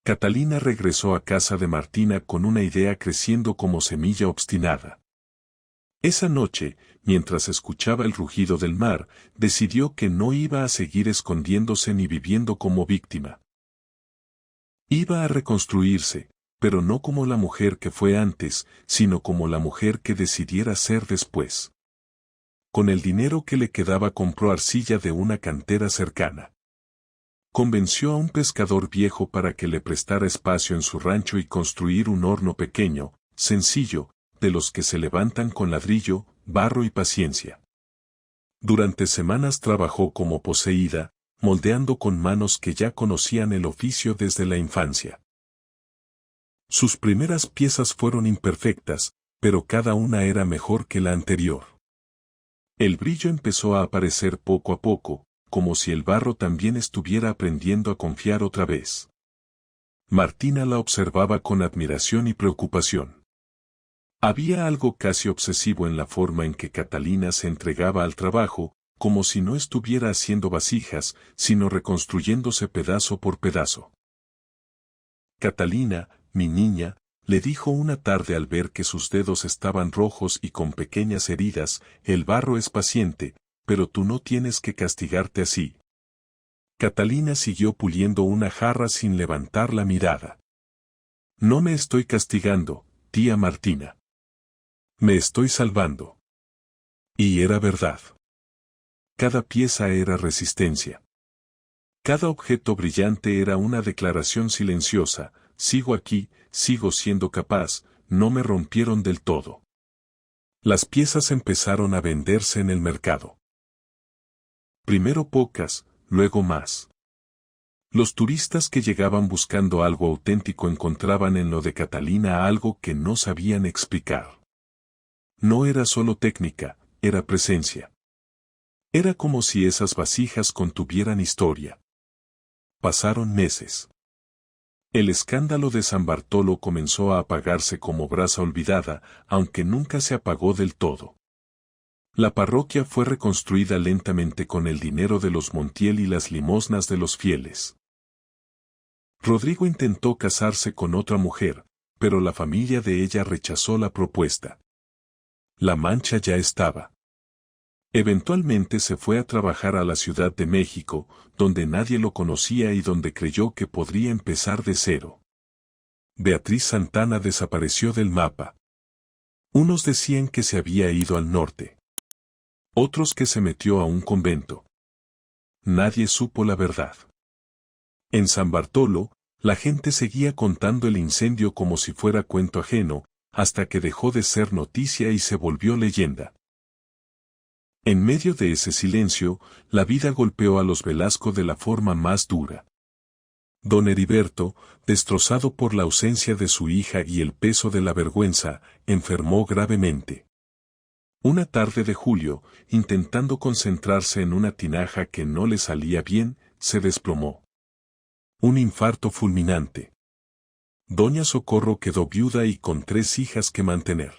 Catalina regresó a casa de Martina con una idea creciendo como semilla obstinada. Esa noche, mientras escuchaba el rugido del mar, decidió que no iba a seguir escondiéndose ni viviendo como víctima. Iba a reconstruirse, pero no como la mujer que fue antes, sino como la mujer que decidiera ser después. Con el dinero que le quedaba compró arcilla de una cantera cercana. Convenció a un pescador viejo para que le prestara espacio en su rancho y construir un horno pequeño, sencillo, de los que se levantan con ladrillo, barro y paciencia. Durante semanas trabajó como poseída, moldeando con manos que ya conocían el oficio desde la infancia. Sus primeras piezas fueron imperfectas, pero cada una era mejor que la anterior. El brillo empezó a aparecer poco a poco, como si el barro también estuviera aprendiendo a confiar otra vez. Martina la observaba con admiración y preocupación. Había algo casi obsesivo en la forma en que Catalina se entregaba al trabajo, como si no estuviera haciendo vasijas, sino reconstruyéndose pedazo por pedazo. Catalina, mi niña, le dijo una tarde al ver que sus dedos estaban rojos y con pequeñas heridas, el barro es paciente, pero tú no tienes que castigarte así. Catalina siguió puliendo una jarra sin levantar la mirada. No me estoy castigando, tía Martina. Me estoy salvando. Y era verdad. Cada pieza era resistencia. Cada objeto brillante era una declaración silenciosa, sigo aquí, sigo siendo capaz, no me rompieron del todo. Las piezas empezaron a venderse en el mercado. Primero pocas, luego más. Los turistas que llegaban buscando algo auténtico encontraban en lo de Catalina algo que no sabían explicar. No era solo técnica, era presencia. Era como si esas vasijas contuvieran historia. Pasaron meses. El escándalo de San Bartolo comenzó a apagarse como brasa olvidada, aunque nunca se apagó del todo. La parroquia fue reconstruida lentamente con el dinero de los Montiel y las limosnas de los fieles. Rodrigo intentó casarse con otra mujer, pero la familia de ella rechazó la propuesta. La mancha ya estaba. Eventualmente se fue a trabajar a la Ciudad de México, donde nadie lo conocía y donde creyó que podría empezar de cero. Beatriz Santana desapareció del mapa. Unos decían que se había ido al norte. Otros que se metió a un convento. Nadie supo la verdad. En San Bartolo, la gente seguía contando el incendio como si fuera cuento ajeno, hasta que dejó de ser noticia y se volvió leyenda. En medio de ese silencio, la vida golpeó a los Velasco de la forma más dura. Don Heriberto, destrozado por la ausencia de su hija y el peso de la vergüenza, enfermó gravemente. Una tarde de julio, intentando concentrarse en una tinaja que no le salía bien, se desplomó. Un infarto fulminante. Doña Socorro quedó viuda y con 3 hijas que mantener.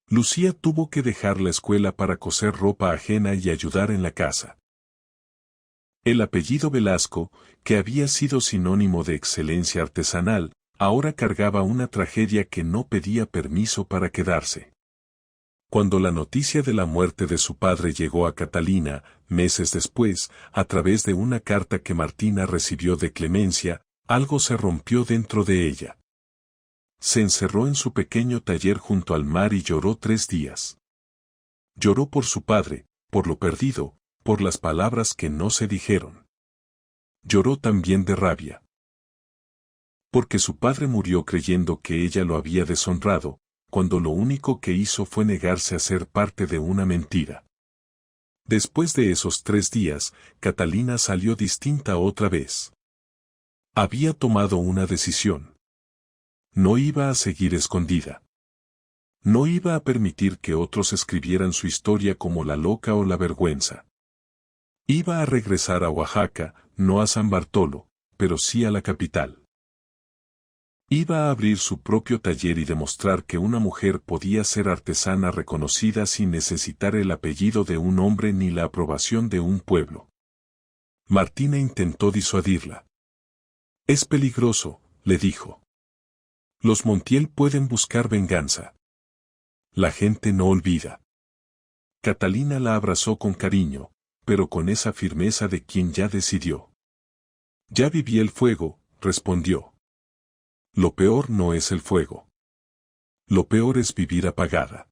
Lucía tuvo que dejar la escuela para coser ropa ajena y ayudar en la casa. El apellido Velasco, que había sido sinónimo de excelencia artesanal, ahora cargaba una tragedia que no pedía permiso para quedarse. Cuando la noticia de la muerte de su padre llegó a Catalina, meses después, a través de una carta que Martina recibió de Clemencia, algo se rompió dentro de ella. Se encerró en su pequeño taller junto al mar y lloró 3 días. Lloró por su padre, por lo perdido, por las palabras que no se dijeron. Lloró también de rabia. Porque su padre murió creyendo que ella lo había deshonrado, cuando lo único que hizo fue negarse a ser parte de una mentira. Después de esos 3 días, Catalina salió distinta otra vez. Había tomado una decisión. No iba a seguir escondida. No iba a permitir que otros escribieran su historia como la loca o la vergüenza. Iba a regresar a Oaxaca, no a San Bartolo, pero sí a la capital. Iba a abrir su propio taller y demostrar que una mujer podía ser artesana reconocida sin necesitar el apellido de un hombre ni la aprobación de un pueblo. Martina intentó disuadirla. Es peligroso, le dijo. Los Montiel pueden buscar venganza. La gente no olvida. Catalina la abrazó con cariño, pero con esa firmeza de quien ya decidió. Ya viví el fuego, respondió. Lo peor no es el fuego. Lo peor es vivir apagada.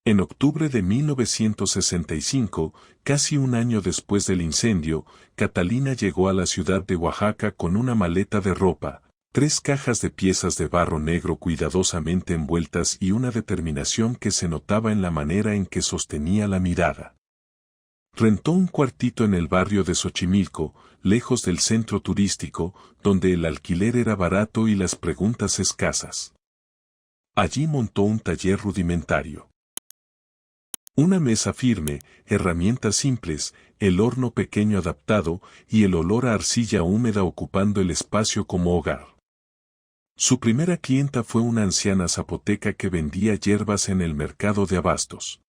En octubre de 1965, casi un año después del incendio, Catalina llegó a la ciudad de Oaxaca con una maleta de ropa, 3 cajas de piezas de barro negro cuidadosamente envueltas y una determinación que se notaba en la manera en que sostenía la mirada. Rentó un cuartito en el barrio de Xochimilco, lejos del centro turístico, donde el alquiler era barato y las preguntas escasas. Allí montó un taller rudimentario. Una mesa firme, herramientas simples, el horno pequeño adaptado y el olor a arcilla húmeda ocupando el espacio como hogar. Su primera clienta fue una anciana zapoteca que vendía hierbas en el mercado de abastos.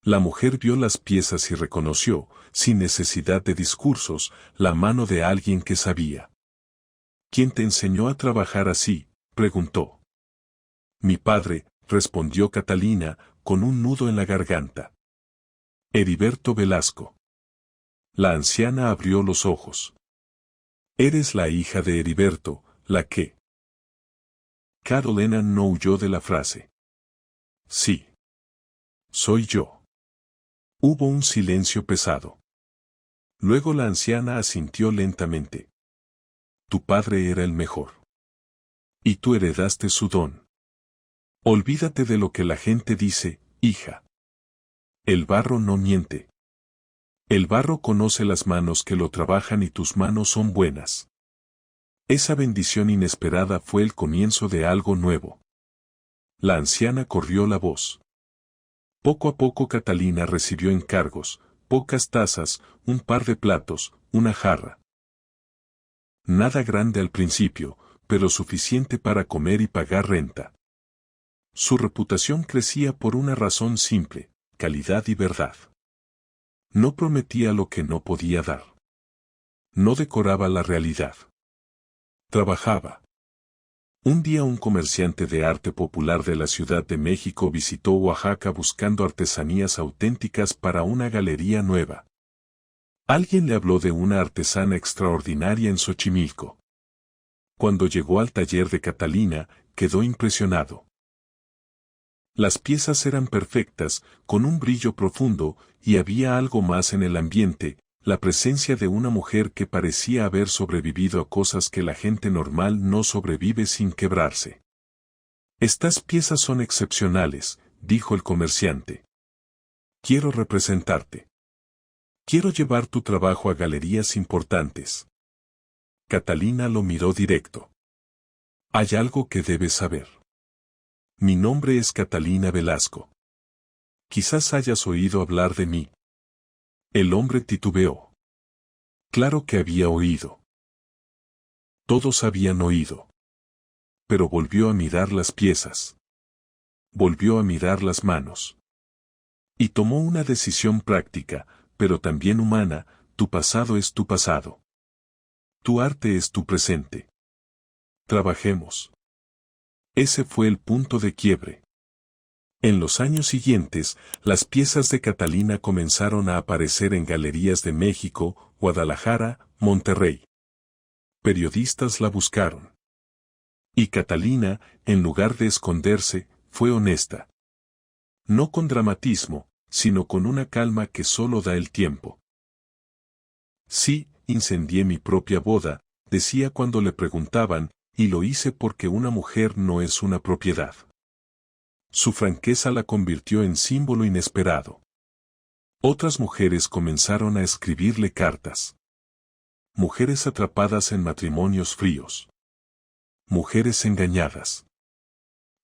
La mujer vio las piezas y reconoció, sin necesidad de discursos, la mano de alguien que sabía. ¿Quién te enseñó a trabajar así?, preguntó. Mi padre, respondió Catalina, con un nudo en la garganta. Heriberto Velasco. La anciana abrió los ojos. Eres la hija de Heriberto, la que. Carolina no huyó de la frase. Sí. Soy yo. Hubo un silencio pesado. Luego la anciana asintió lentamente. Tu padre era el mejor. Y tú heredaste su don. Olvídate de lo que la gente dice, hija. El barro no miente. El barro conoce las manos que lo trabajan y tus manos son buenas. Esa bendición inesperada fue el comienzo de algo nuevo. La anciana corrió la voz. Poco a poco Catalina recibió encargos, pocas tazas, un par de platos, una jarra. Nada grande al principio, pero suficiente para comer y pagar renta. Su reputación crecía por una razón simple, calidad y verdad. No prometía lo que no podía dar. No decoraba la realidad. Trabajaba. Un día un comerciante de arte popular de la Ciudad de México visitó Oaxaca buscando artesanías auténticas para una galería nueva. Alguien le habló de una artesana extraordinaria en Xochimilco. Cuando llegó al taller de Catalina, quedó impresionado. Las piezas eran perfectas, con un brillo profundo, y había algo más en el ambiente, la presencia de una mujer que parecía haber sobrevivido a cosas que la gente normal no sobrevive sin quebrarse. Estas piezas son excepcionales, dijo el comerciante. Quiero representarte. Quiero llevar tu trabajo a galerías importantes. Catalina lo miró directo. Hay algo que debes saber. Mi nombre es Catalina Velasco. Quizás hayas oído hablar de mí. El hombre titubeó. Claro que había oído. Todos habían oído. Pero volvió a mirar las piezas. Volvió a mirar las manos. Y tomó una decisión práctica, pero también humana: tu pasado es tu pasado. Tu arte es tu presente. Trabajemos. Ese fue el punto de quiebre. En los años siguientes, las piezas de Catalina comenzaron a aparecer en galerías de México, Guadalajara, Monterrey. Periodistas la buscaron. Y Catalina, en lugar de esconderse, fue honesta. No con dramatismo, sino con una calma que solo da el tiempo. Sí, incendié mi propia boda, decía cuando le preguntaban, y lo hice porque una mujer no es una propiedad. Su franqueza la convirtió en símbolo inesperado. Otras mujeres comenzaron a escribirle cartas. Mujeres atrapadas en matrimonios fríos. Mujeres engañadas.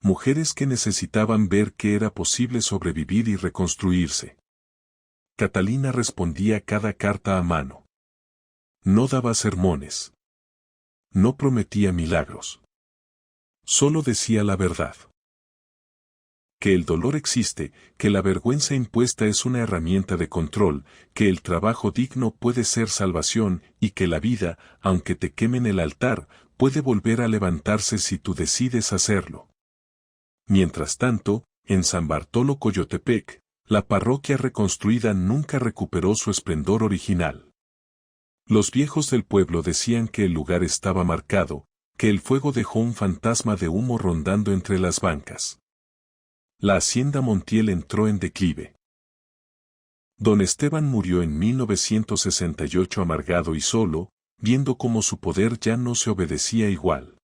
Mujeres que necesitaban ver que era posible sobrevivir y reconstruirse. Catalina respondía cada carta a mano. No daba sermones. No prometía milagros. Solo decía la verdad. Que el dolor existe, que la vergüenza impuesta es una herramienta de control, que el trabajo digno puede ser salvación y que la vida, aunque te quemen el altar, puede volver a levantarse si tú decides hacerlo. Mientras tanto, en San Bartolo Coyotepec, la parroquia reconstruida nunca recuperó su esplendor original. Los viejos del pueblo decían que el lugar estaba marcado, que el fuego dejó un fantasma de humo rondando entre las bancas. La hacienda Montiel entró en declive. Don Esteban murió en 1968 amargado y solo, viendo cómo su poder ya no se obedecía igual.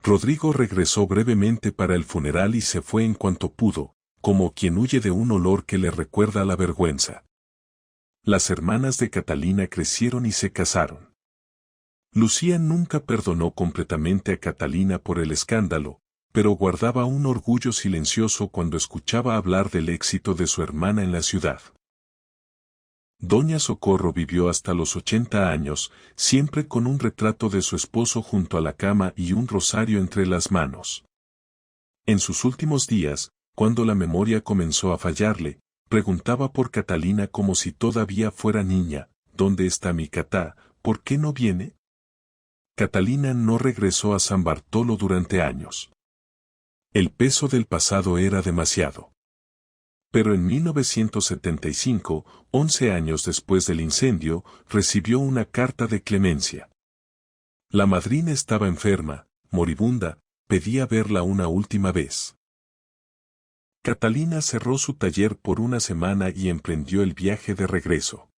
Rodrigo regresó brevemente para el funeral y se fue en cuanto pudo, como quien huye de un olor que le recuerda la vergüenza. Las hermanas de Catalina crecieron y se casaron. Lucía nunca perdonó completamente a Catalina por el escándalo, pero guardaba un orgullo silencioso cuando escuchaba hablar del éxito de su hermana en la ciudad. Doña Socorro vivió hasta los 80 años, siempre con un retrato de su esposo junto a la cama y un rosario entre las manos. En sus últimos días, cuando la memoria comenzó a fallarle, preguntaba por Catalina como si todavía fuera niña: ¿dónde está mi Catá? ¿Por qué no viene? Catalina no regresó a San Bartolo durante años. El peso del pasado era demasiado. Pero en 1975, 11 años después del incendio, recibió una carta de clemencia. La madrina estaba enferma, moribunda, pedía verla una última vez. Catalina cerró su taller por una semana y emprendió el viaje de regreso.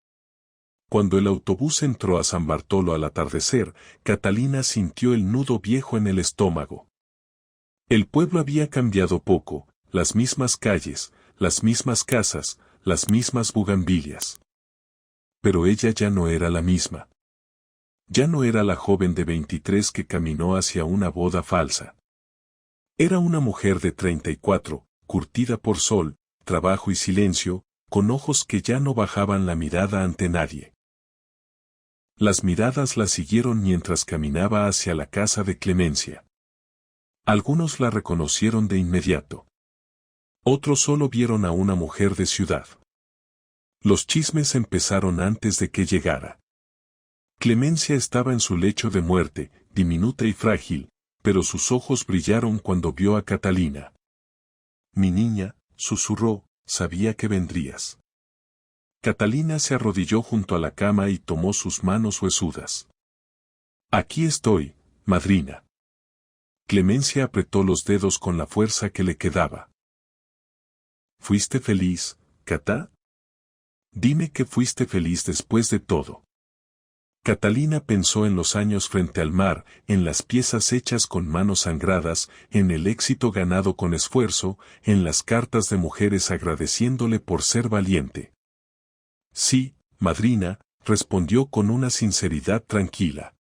Cuando el autobús entró a San Bartolo al atardecer, Catalina sintió el nudo viejo en el estómago. El pueblo había cambiado poco, las mismas calles, las mismas casas, las mismas bugambilias. Pero ella ya no era la misma. Ya no era la joven de 23 que caminó hacia una boda falsa. Era una mujer de 34, curtida por sol, trabajo y silencio, con ojos que ya no bajaban la mirada ante nadie. Las miradas la siguieron mientras caminaba hacia la casa de Clemencia. Algunos la reconocieron de inmediato. Otros solo vieron a una mujer de ciudad. Los chismes empezaron antes de que llegara. Clemencia estaba en su lecho de muerte, diminuta y frágil, pero sus ojos brillaron cuando vio a Catalina. Mi niña, susurró, sabía que vendrías. Catalina se arrodilló junto a la cama y tomó sus manos huesudas. Aquí estoy, madrina. Clemencia apretó los dedos con la fuerza que le quedaba. ¿Fuiste feliz, Cata? Dime que fuiste feliz después de todo. Catalina pensó en los años frente al mar, en las piezas hechas con manos sangradas, en el éxito ganado con esfuerzo, en las cartas de mujeres agradeciéndole por ser valiente. Sí, madrina, respondió con una sinceridad tranquila.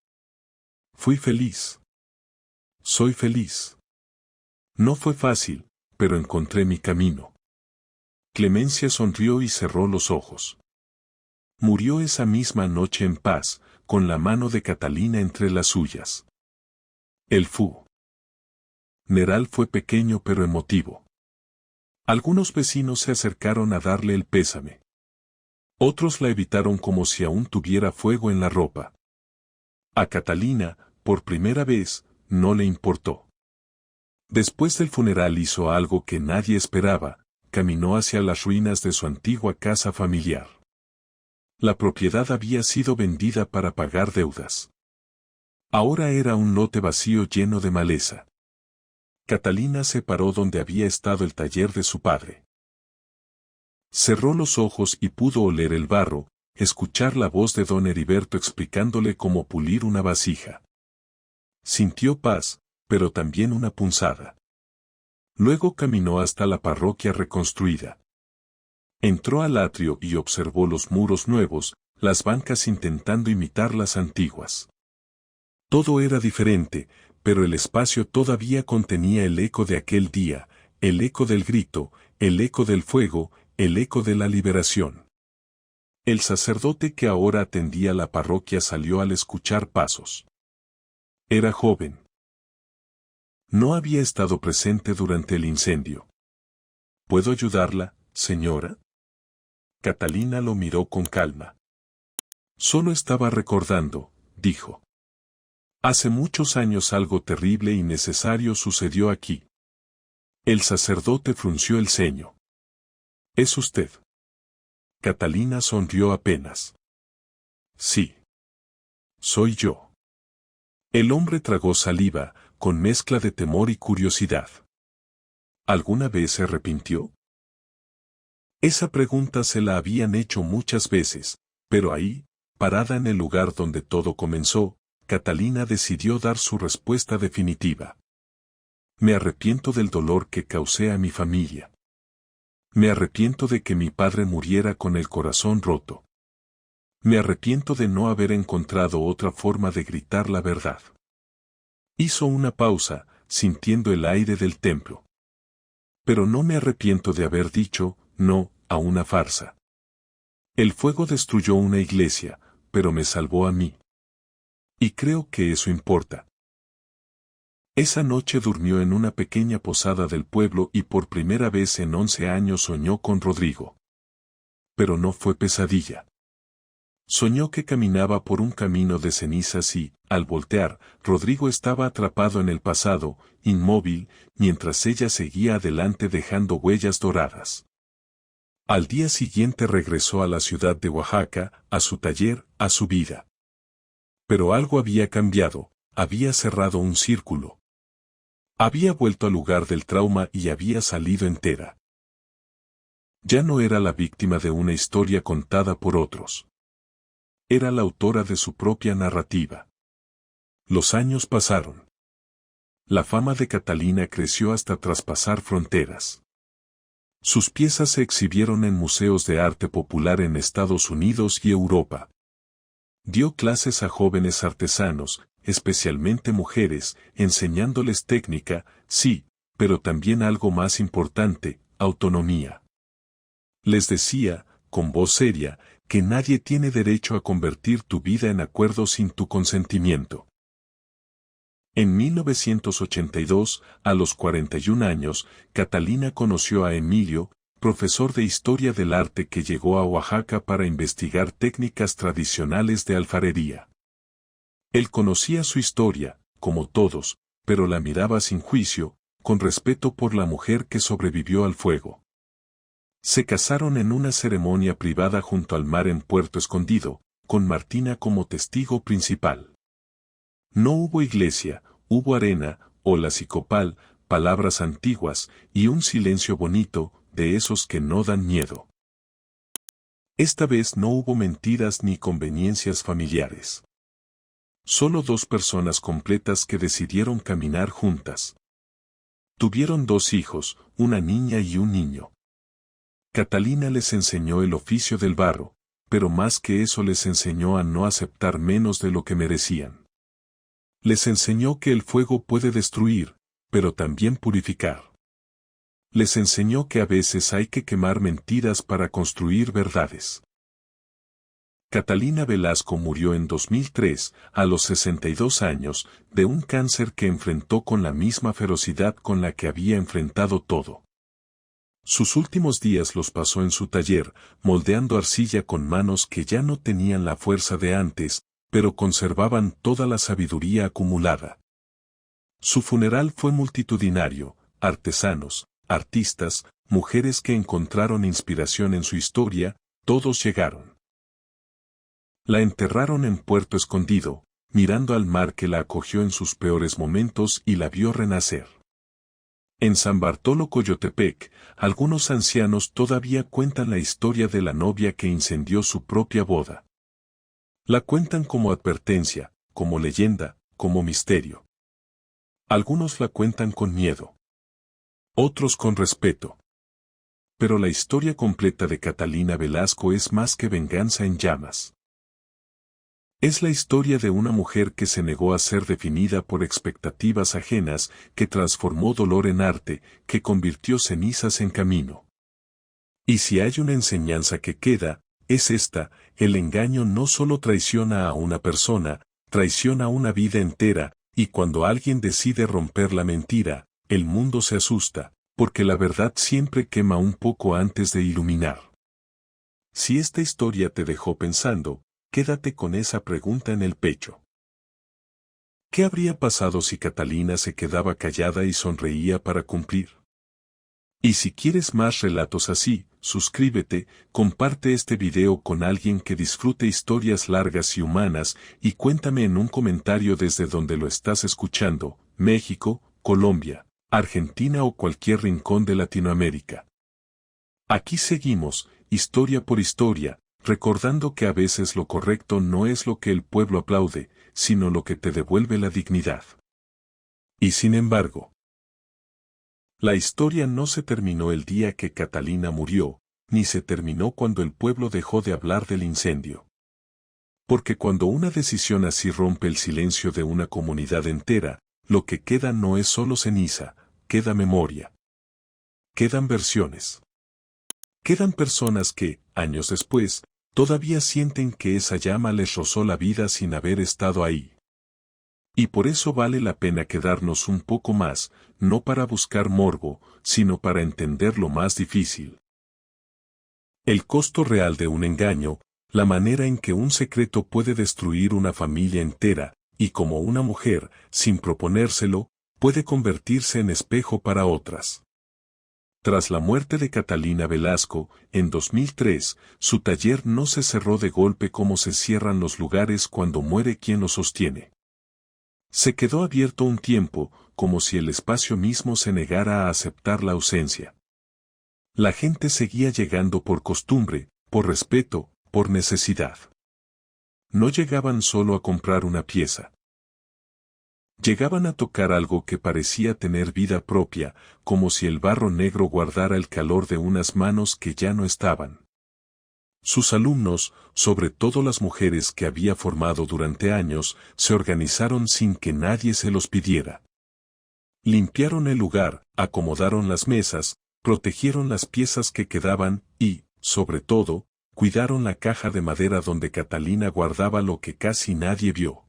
Fui feliz. Soy feliz. No fue fácil, pero encontré mi camino. Clemencia sonrió y cerró los ojos. Murió esa misma noche en paz, con la mano de Catalina entre las suyas. El funeral fue pequeño pero emotivo. Algunos vecinos se acercaron a darle el pésame. Otros la evitaron como si aún tuviera fuego en la ropa. A Catalina, por primera vez, no le importó. Después del funeral hizo algo que nadie esperaba, caminó hacia las ruinas de su antigua casa familiar. La propiedad había sido vendida para pagar deudas. Ahora era un lote vacío lleno de maleza. Catalina se paró donde había estado el taller de su padre. Cerró los ojos y pudo oler el barro, escuchar la voz de don Heriberto explicándole cómo pulir una vasija. Sintió paz, pero también una punzada. Luego caminó hasta la parroquia reconstruida. Entró al atrio y observó los muros nuevos, las bancas intentando imitar las antiguas. Todo era diferente, pero el espacio todavía contenía el eco de aquel día, el eco del grito, el eco del fuego, el eco de la liberación. El sacerdote que ahora atendía la parroquia salió al escuchar pasos. Era joven. No había estado presente durante el incendio. ¿Puedo ayudarla, señora? Catalina lo miró con calma. Solo estaba recordando, dijo. Hace muchos años algo terrible y necesario sucedió aquí. El sacerdote frunció el ceño. ¿Es usted? Catalina sonrió apenas. Sí. Soy yo. El hombre tragó saliva, con mezcla de temor y curiosidad. ¿Alguna vez se arrepintió? Esa pregunta se la habían hecho muchas veces, pero ahí, parada en el lugar donde todo comenzó, Catalina decidió dar su respuesta definitiva. Me arrepiento del dolor que causé a mi familia. Me arrepiento de que mi padre muriera con el corazón roto. Me arrepiento de no haber encontrado otra forma de gritar la verdad. Hizo una pausa, sintiendo el aire del templo. Pero no me arrepiento de haber dicho no a una farsa. El fuego destruyó una iglesia, pero me salvó a mí. Y creo que eso importa. Esa noche durmió en una pequeña posada del pueblo y por primera vez en 11 años soñó con Rodrigo. Pero no fue pesadilla. Soñó que caminaba por un camino de cenizas y, al voltear, Rodrigo estaba atrapado en el pasado, inmóvil, mientras ella seguía adelante dejando huellas doradas. Al día siguiente regresó a la ciudad de Oaxaca, a su taller, a su vida. Pero algo había cambiado, había cerrado un círculo. Había vuelto al lugar del trauma y había salido entera. Ya no era la víctima de una historia contada por otros. Era la autora de su propia narrativa. Los años pasaron. La fama de Catalina creció hasta traspasar fronteras. Sus piezas se exhibieron en museos de arte popular en Estados Unidos y Europa. Dio clases a jóvenes artesanos, especialmente mujeres, enseñándoles técnica, sí, pero también algo más importante, autonomía. Les decía, con voz seria, que nadie tiene derecho a convertir tu vida en acuerdo sin tu consentimiento. En 1982, a los 41 años, Catalina conoció a Emilio, profesor de Historia del Arte que llegó a Oaxaca para investigar técnicas tradicionales de alfarería. Él conocía su historia, como todos, pero la miraba sin juicio, con respeto por la mujer que sobrevivió al fuego. Se casaron en una ceremonia privada junto al mar en Puerto Escondido, con Martina como testigo principal. No hubo iglesia, hubo arena, olas y copal, palabras antiguas, y un silencio bonito, de esos que no dan miedo. Esta vez no hubo mentiras ni conveniencias familiares. Solo dos personas completas que decidieron caminar juntas. Tuvieron dos hijos, una niña y un niño. Catalina les enseñó el oficio del barro, pero más que eso les enseñó a no aceptar menos de lo que merecían. Les enseñó que el fuego puede destruir, pero también purificar. Les enseñó que a veces hay que quemar mentiras para construir verdades. Catalina Velasco murió en 2003, a los 62 años, de un cáncer que enfrentó con la misma ferocidad con la que había enfrentado todo. Sus últimos días los pasó en su taller, moldeando arcilla con manos que ya no tenían la fuerza de antes, pero conservaban toda la sabiduría acumulada. Su funeral fue multitudinario, artesanos, artistas, mujeres que encontraron inspiración en su historia, todos llegaron. La enterraron en Puerto Escondido, mirando al mar que la acogió en sus peores momentos y la vio renacer. En San Bartolo Coyotepec, algunos ancianos todavía cuentan la historia de la novia que incendió su propia boda. La cuentan como advertencia, como leyenda, como misterio. Algunos la cuentan con miedo. Otros con respeto. Pero la historia completa de Catalina Velasco es más que venganza en llamas. Es la historia de una mujer que se negó a ser definida por expectativas ajenas, que transformó dolor en arte, que convirtió cenizas en camino. Y si hay una enseñanza que queda, es esta: el engaño no solo traiciona a una persona, traiciona una vida entera, y cuando alguien decide romper la mentira, el mundo se asusta, porque la verdad siempre quema un poco antes de iluminar. Si esta historia te dejó pensando, quédate con esa pregunta en el pecho. ¿Qué habría pasado si Catalina se quedaba callada y sonreía para cumplir? Y si quieres más relatos así, suscríbete, comparte este video con alguien que disfrute historias largas y humanas, y cuéntame en un comentario desde donde lo estás escuchando: México, Colombia, Argentina o cualquier rincón de Latinoamérica. Aquí seguimos, historia por historia, recordando que a veces lo correcto no es lo que el pueblo aplaude, sino lo que te devuelve la dignidad. Y sin embargo, la historia no se terminó el día que Catalina murió, ni se terminó cuando el pueblo dejó de hablar del incendio. Porque cuando una decisión así rompe el silencio de una comunidad entera, lo que queda no es solo ceniza, queda memoria. Quedan versiones. Quedan personas que, años después, todavía sienten que esa llama les rozó la vida sin haber estado ahí. Y por eso vale la pena quedarnos un poco más, no para buscar morbo, sino para entender lo más difícil. El costo real de un engaño, la manera en que un secreto puede destruir una familia entera, y como una mujer, sin proponérselo, puede convertirse en espejo para otras. Tras la muerte de Catalina Velasco, en 2003, su taller no se cerró de golpe como se cierran los lugares cuando muere quien lo sostiene. Se quedó abierto un tiempo, como si el espacio mismo se negara a aceptar la ausencia. La gente seguía llegando por costumbre, por respeto, por necesidad. No llegaban solo a comprar una pieza. Llegaban a tocar algo que parecía tener vida propia, como si el barro negro guardara el calor de unas manos que ya no estaban. Sus alumnos, sobre todo las mujeres que había formado durante años, se organizaron sin que nadie se los pidiera. Limpiaron el lugar, acomodaron las mesas, protegieron las piezas que quedaban y, sobre todo, cuidaron la caja de madera donde Catalina guardaba lo que casi nadie vio.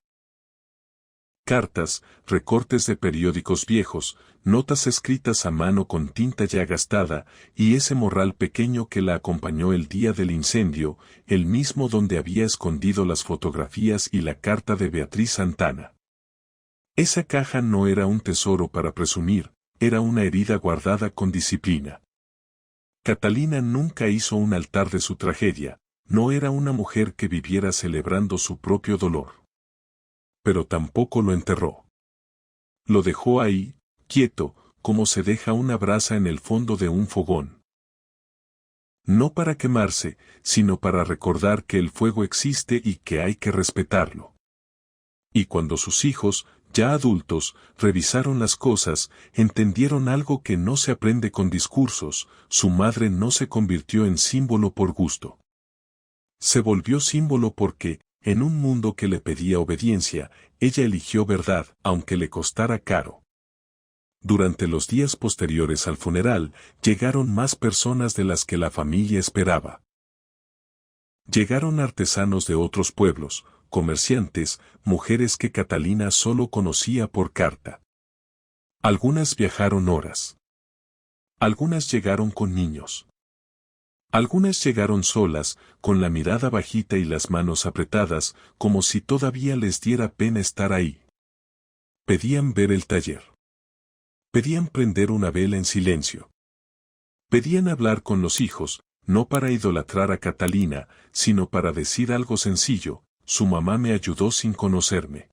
Cartas, recortes de periódicos viejos, notas escritas a mano con tinta ya gastada, y ese morral pequeño que la acompañó el día del incendio, el mismo donde había escondido las fotografías y la carta de Beatriz Santana. Esa caja no era un tesoro para presumir, era una herida guardada con disciplina. Catalina nunca hizo un altar de su tragedia, no era una mujer que viviera celebrando su propio dolor. Pero tampoco lo enterró. Lo dejó ahí, quieto, como se deja una brasa en el fondo de un fogón. No para quemarse, sino para recordar que el fuego existe y que hay que respetarlo. Y cuando sus hijos, ya adultos, revisaron las cosas, entendieron algo que no se aprende con discursos: su madre no se convirtió en símbolo por gusto. Se volvió símbolo porque, en un mundo que le pedía obediencia, ella eligió verdad, aunque le costara caro. Durante los días posteriores al funeral, llegaron más personas de las que la familia esperaba. Llegaron artesanos de otros pueblos, comerciantes, mujeres que Catalina solo conocía por carta. Algunas viajaron horas. Algunas llegaron con niños. Algunas llegaron solas, con la mirada bajita y las manos apretadas, como si todavía les diera pena estar ahí. Pedían ver el taller. Pedían prender una vela en silencio. Pedían hablar con los hijos, no para idolatrar a Catalina, sino para decir algo sencillo: su mamá me ayudó sin conocerme.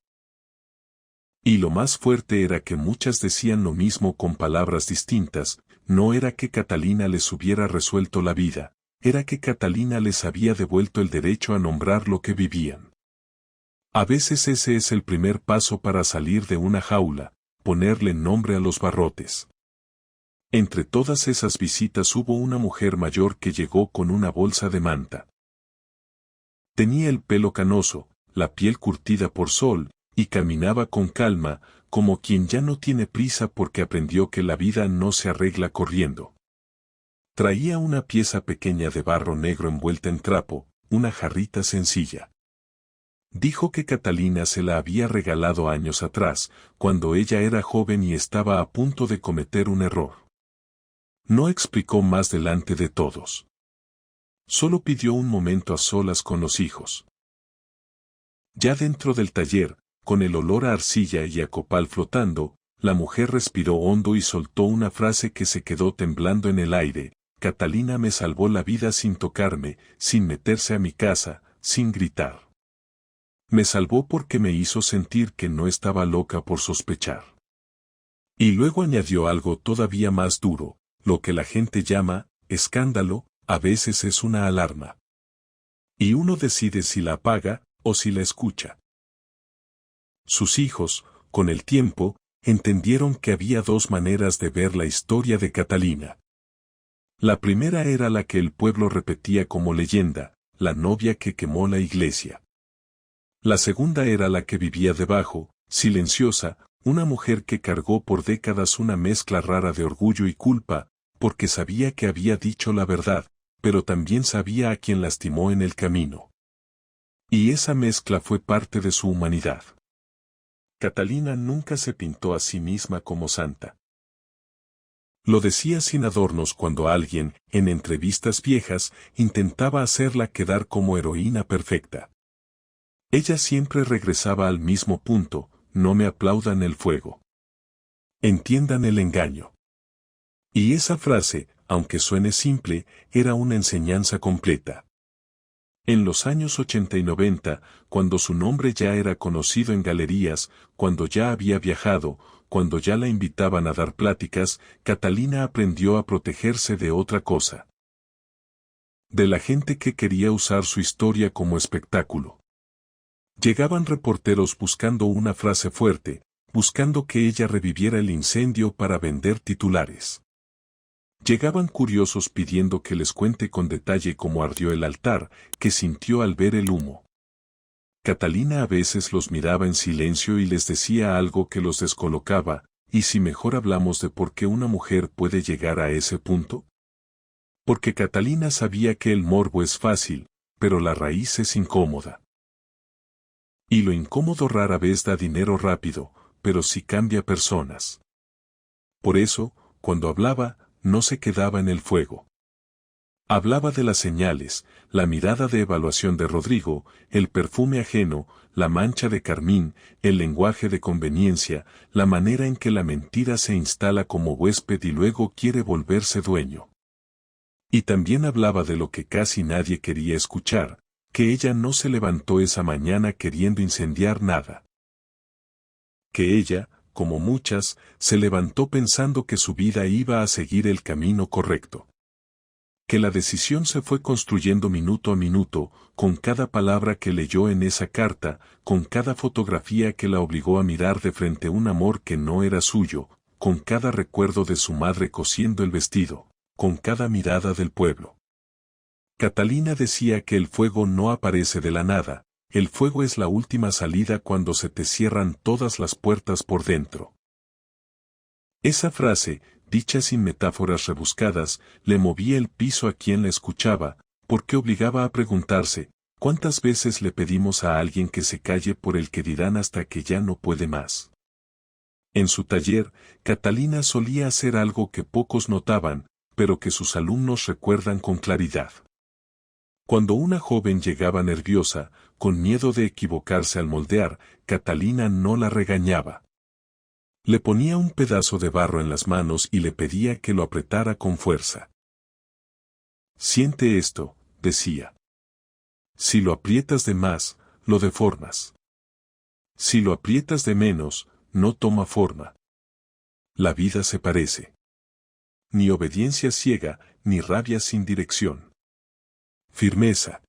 Y lo más fuerte era que muchas decían lo mismo con palabras distintas: no era que Catalina les hubiera resuelto la vida, era que Catalina les había devuelto el derecho a nombrar lo que vivían. A veces ese es el primer paso para salir de una jaula, ponerle nombre a los barrotes. Entre todas esas visitas hubo una mujer mayor que llegó con una bolsa de manta. Tenía el pelo canoso, la piel curtida por sol, y caminaba con calma, como quien ya no tiene prisa porque aprendió que la vida no se arregla corriendo. Traía una pieza pequeña de barro negro envuelta en trapo, una jarrita sencilla. Dijo que Catalina se la había regalado años atrás, cuando ella era joven y estaba a punto de cometer un error. No explicó más delante de todos. Solo pidió un momento a solas con los hijos. Ya dentro del taller, con el olor a arcilla y a copal flotando, la mujer respiró hondo y soltó una frase que se quedó temblando en el aire: Catalina me salvó la vida sin tocarme, sin meterse a mi casa, sin gritar. Me salvó porque me hizo sentir que no estaba loca por sospechar. Y luego añadió algo todavía más duro: lo que la gente llama escándalo, a veces es una alarma. Y uno decide si la apaga o si la escucha. Sus hijos, con el tiempo, entendieron que había dos maneras de ver la historia de Catalina. La primera era la que el pueblo repetía como leyenda: la novia que quemó la iglesia. La segunda era la que vivía debajo, silenciosa, una mujer que cargó por décadas una mezcla rara de orgullo y culpa, porque sabía que había dicho la verdad, pero también sabía a quien lastimó en el camino. Y esa mezcla fue parte de su humanidad. Catalina nunca se pintó a sí misma como santa. Lo decía sin adornos cuando alguien, en entrevistas viejas, intentaba hacerla quedar como heroína perfecta. Ella siempre regresaba al mismo punto: no me aplaudan el fuego. Entiendan el engaño. Y esa frase, aunque suene simple, era una enseñanza completa. En los años 80 y 90, cuando su nombre ya era conocido en galerías, cuando ya había viajado, cuando ya la invitaban a dar pláticas, Catalina aprendió a protegerse de otra cosa. De la gente que quería usar su historia como espectáculo. Llegaban reporteros buscando una frase fuerte, buscando que ella reviviera el incendio para vender titulares. Llegaban curiosos pidiendo que les cuente con detalle cómo ardió el altar, que sintió al ver el humo. Catalina a veces los miraba en silencio y les decía algo que los descolocaba: ¿y si mejor hablamos de por qué una mujer puede llegar a ese punto? Porque Catalina sabía que el morbo es fácil, pero la raíz es incómoda. Y lo incómodo rara vez da dinero rápido, pero sí cambia personas. Por eso, cuando hablaba, no se quedaba en el fuego. Hablaba de las señales, la mirada de evaluación de Rodrigo, el perfume ajeno, la mancha de carmín, el lenguaje de conveniencia, la manera en que la mentira se instala como huésped y luego quiere volverse dueño. Y también hablaba de lo que casi nadie quería escuchar, que ella no se levantó esa mañana queriendo incendiar nada. Que ella, como muchas, se levantó pensando que su vida iba a seguir el camino correcto. Que la decisión se fue construyendo minuto a minuto, con cada palabra que leyó en esa carta, con cada fotografía que la obligó a mirar de frente un amor que no era suyo, con cada recuerdo de su madre cosiendo el vestido, con cada mirada del pueblo. Catalina decía que el fuego no aparece de la nada, el fuego es la última salida cuando se te cierran todas las puertas por dentro. Esa frase, dicha sin metáforas rebuscadas, le movía el piso a quien la escuchaba, porque obligaba a preguntarse, ¿cuántas veces le pedimos a alguien que se calle por el que dirán hasta que ya no puede más? En su taller, Catalina solía hacer algo que pocos notaban, pero que sus alumnos recuerdan con claridad. Cuando una joven llegaba nerviosa, con miedo de equivocarse al moldear, Catalina no la regañaba. Le ponía un pedazo de barro en las manos y le pedía que lo apretara con fuerza. Siente esto, decía. Si lo aprietas de más, lo deformas. Si lo aprietas de menos, no toma forma. La vida se parece. Ni obediencia ciega, ni rabia sin dirección. Firmeza.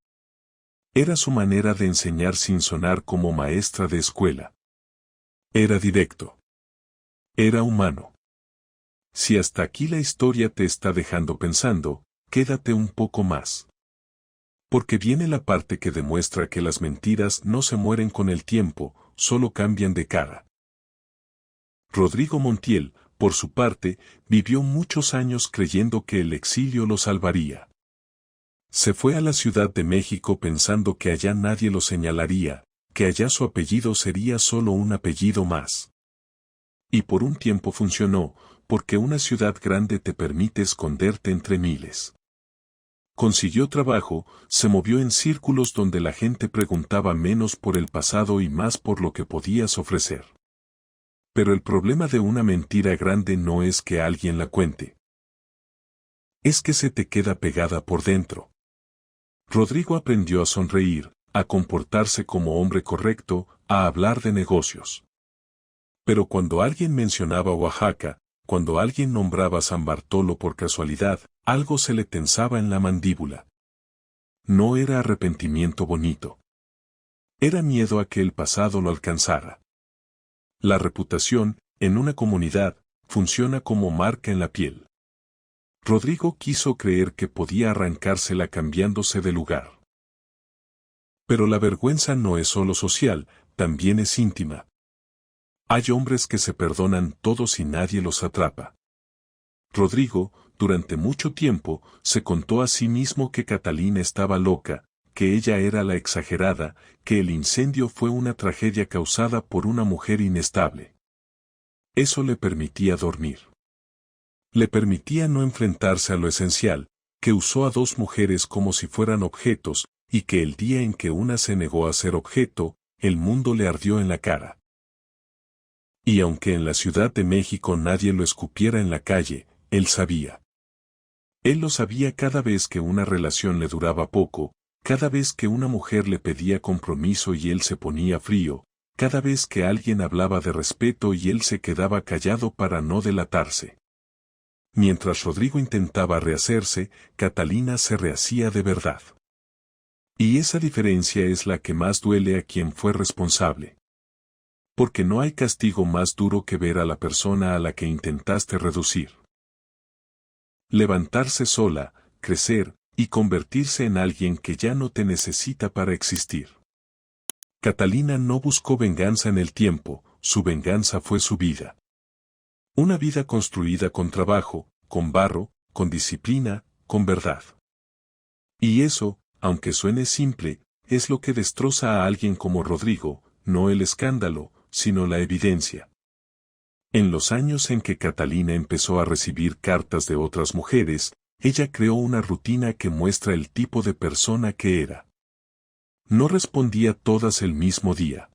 Era su manera de enseñar sin sonar como maestra de escuela. Era directo. Era humano. Si hasta aquí la historia te está dejando pensando, quédate un poco más. Porque viene la parte que demuestra que las mentiras no se mueren con el tiempo, solo cambian de cara. Rodrigo Montiel, por su parte, vivió muchos años creyendo que el exilio lo salvaría. Se fue a la Ciudad de México pensando que allá nadie lo señalaría, que allá su apellido sería solo un apellido más. Y por un tiempo funcionó, porque una ciudad grande te permite esconderte entre miles. Consiguió trabajo, se movió en círculos donde la gente preguntaba menos por el pasado y más por lo que podías ofrecer. Pero el problema de una mentira grande no es que alguien la cuente. Es que se te queda pegada por dentro. Rodrigo aprendió a sonreír, a comportarse como hombre correcto, a hablar de negocios. Pero cuando alguien mencionaba Oaxaca, cuando alguien nombraba San Bartolo por casualidad, algo se le tensaba en la mandíbula. No era arrepentimiento bonito. Era miedo a que el pasado lo alcanzara. La reputación, en una comunidad, funciona como marca en la piel. Rodrigo quiso creer que podía arrancársela cambiándose de lugar. Pero la vergüenza no es solo social, también es íntima. Hay hombres que se perdonan todos y nadie los atrapa. Rodrigo, durante mucho tiempo, se contó a sí mismo que Catalina estaba loca, que ella era la exagerada, que el incendio fue una tragedia causada por una mujer inestable. Eso le permitía dormir. Le permitía no enfrentarse a lo esencial, que usó a dos mujeres como si fueran objetos, y que el día en que una se negó a ser objeto, el mundo le ardió en la cara. Y aunque en la Ciudad de México nadie lo escupiera en la calle, él sabía. Él lo sabía cada vez que una relación le duraba poco, cada vez que una mujer le pedía compromiso y él se ponía frío, cada vez que alguien hablaba de respeto y él se quedaba callado para no delatarse. Mientras Rodrigo intentaba rehacerse, Catalina se rehacía de verdad. Y esa diferencia es la que más duele a quien fue responsable. Porque no hay castigo más duro que ver a la persona a la que intentaste reducir. Levantarse sola, crecer, y convertirse en alguien que ya no te necesita para existir. Catalina no buscó venganza en el tiempo, su venganza fue su vida. Una vida construida con trabajo, con barro, con disciplina, con verdad. Y eso, aunque suene simple, es lo que destroza a alguien como Rodrigo, no el escándalo, sino la evidencia. En los años en que Catalina empezó a recibir cartas de otras mujeres, ella creó una rutina que muestra el tipo de persona que era. No respondía todas el mismo día.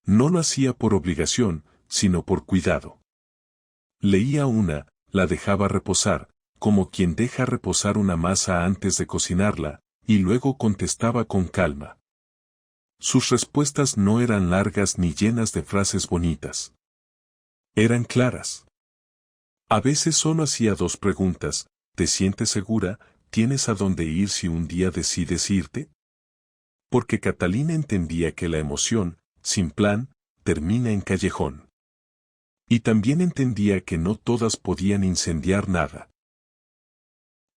No lo hacía por obligación, sino por cuidado. Leía una, la dejaba reposar, como quien deja reposar una masa antes de cocinarla, y luego contestaba con calma. Sus respuestas no eran largas ni llenas de frases bonitas. Eran claras. A veces solo hacía 2 preguntas: ¿te sientes segura? ¿Tienes a dónde ir si un día decides irte? Porque Catalina entendía que la emoción, sin plan, termina en callejón. Y también entendía que no todas podían incendiar nada.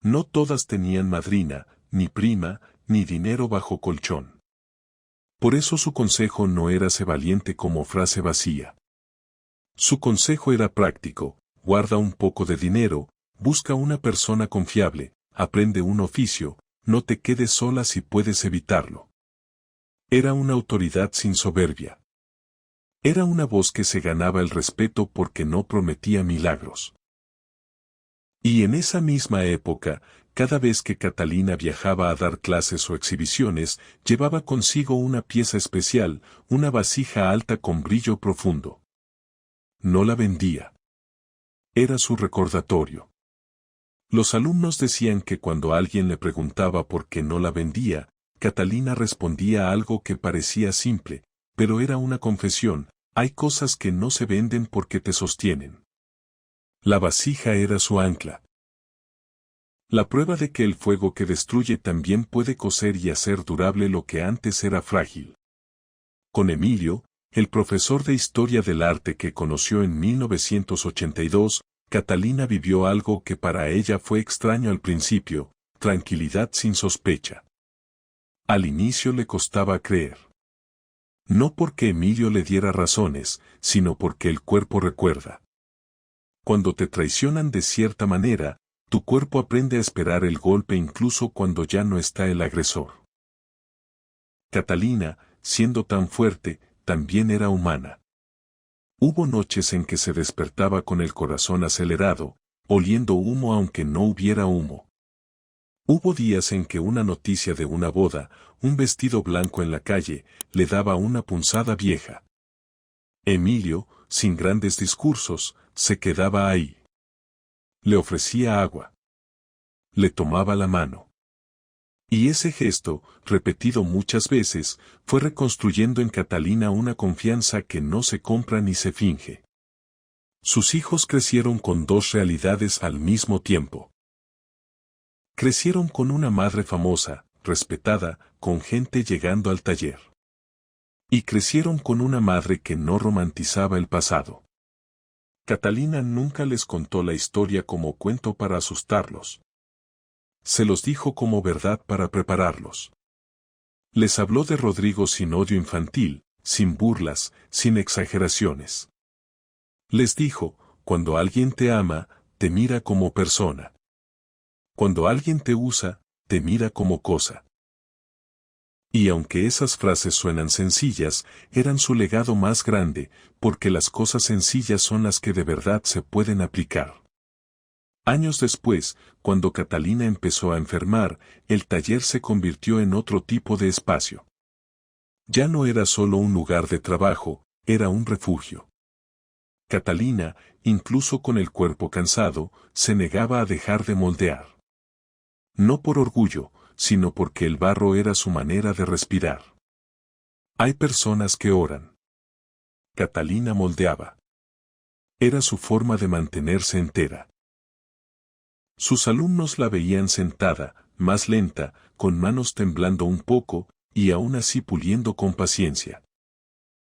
No todas tenían madrina, ni prima, ni dinero bajo colchón. Por eso su consejo no era sé valiente como frase vacía. Su consejo era práctico: guarda un poco de dinero, busca una persona confiable, aprende un oficio, no te quedes sola si puedes evitarlo. Era una autoridad sin soberbia. Era una voz que se ganaba el respeto porque no prometía milagros. Y en esa misma época, cada vez que Catalina viajaba a dar clases o exhibiciones, llevaba consigo una pieza especial, una vasija alta con brillo profundo. No la vendía. Era su recordatorio. Los alumnos decían que cuando alguien le preguntaba por qué no la vendía, Catalina respondía algo que parecía simple, pero era una confesión: hay cosas que no se venden porque te sostienen. La vasija era su ancla. La prueba de que el fuego que destruye también puede coser y hacer durable lo que antes era frágil. Con Emilio, el profesor de Historia del Arte que conoció en 1982, Catalina vivió algo que para ella fue extraño al principio: tranquilidad sin sospecha. Al inicio le costaba creer. No porque Emilio le diera razones, sino porque el cuerpo recuerda. Cuando te traicionan de cierta manera, tu cuerpo aprende a esperar el golpe incluso cuando ya no está el agresor. Catalina, siendo tan fuerte, también era humana. Hubo noches en que se despertaba con el corazón acelerado, oliendo humo aunque no hubiera humo. Hubo días en que una noticia de una boda, un vestido blanco en la calle, le daba una punzada vieja. Emilio, sin grandes discursos, se quedaba ahí. Le ofrecía agua. Le tomaba la mano. Y ese gesto, repetido muchas veces, fue reconstruyendo en Catalina una confianza que no se compra ni se finge. Sus hijos crecieron con 2 realidades al mismo tiempo. Crecieron con una madre famosa, respetada, con gente llegando al taller. Y crecieron con una madre que no romantizaba el pasado. Catalina nunca les contó la historia como cuento para asustarlos. Se los dijo como verdad para prepararlos. Les habló de Rodrigo sin odio infantil, sin burlas, sin exageraciones. Les dijo: cuando alguien te ama, te mira como persona. Cuando alguien te usa, te mira como cosa. Y aunque esas frases suenan sencillas, eran su legado más grande, porque las cosas sencillas son las que de verdad se pueden aplicar. Años después, cuando Catalina empezó a enfermar, el taller se convirtió en otro tipo de espacio. Ya no era solo un lugar de trabajo, era un refugio. Catalina, incluso con el cuerpo cansado, se negaba a dejar de moldear. No por orgullo, sino porque el barro era su manera de respirar. Hay personas que oran. Catalina moldeaba. Era su forma de mantenerse entera. Sus alumnos la veían sentada, más lenta, con manos temblando un poco, y aún así puliendo con paciencia.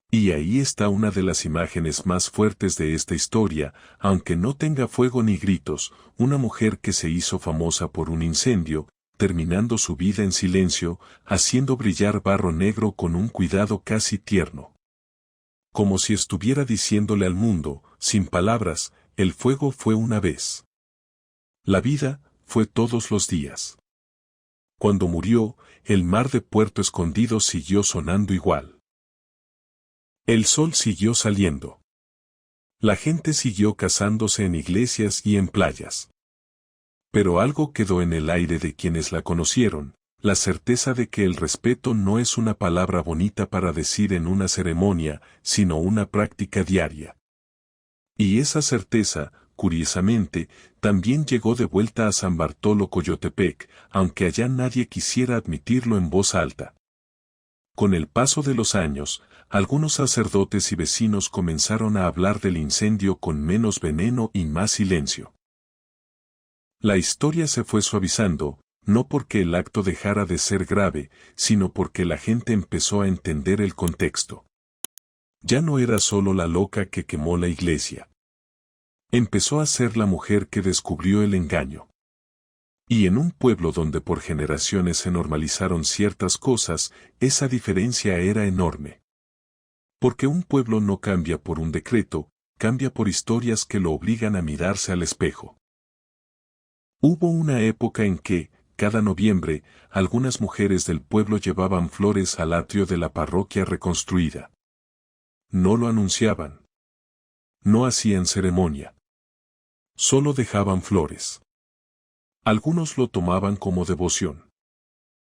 Y ahí está una de las imágenes más fuertes de esta historia, aunque no tenga fuego ni gritos: una mujer que se hizo famosa por un incendio, terminando su vida en silencio, haciendo brillar barro negro con un cuidado casi tierno. Como si estuviera diciéndole al mundo, sin palabras: el fuego fue una vez. La vida fue todos los días. Cuando murió, el mar de Puerto Escondido siguió sonando igual. El sol siguió saliendo. La gente siguió casándose en iglesias y en playas. Pero algo quedó en el aire de quienes la conocieron, la certeza de que el respeto no es una palabra bonita para decir en una ceremonia, sino una práctica diaria. Y esa certeza, curiosamente, también llegó de vuelta a San Bartolo Coyotepec, aunque allá nadie quisiera admitirlo en voz alta. Con el paso de los años, algunos sacerdotes y vecinos comenzaron a hablar del incendio con menos veneno y más silencio. La historia se fue suavizando, no porque el acto dejara de ser grave, sino porque la gente empezó a entender el contexto. Ya no era solo la loca que quemó la iglesia. Empezó a ser la mujer que descubrió el engaño. Y en un pueblo donde por generaciones se normalizaron ciertas cosas, esa diferencia era enorme. Porque un pueblo no cambia por un decreto, cambia por historias que lo obligan a mirarse al espejo. Hubo una época en que, cada noviembre, algunas mujeres del pueblo llevaban flores al atrio de la parroquia reconstruida. No lo anunciaban. No hacían ceremonia. Solo dejaban flores. Algunos lo tomaban como devoción.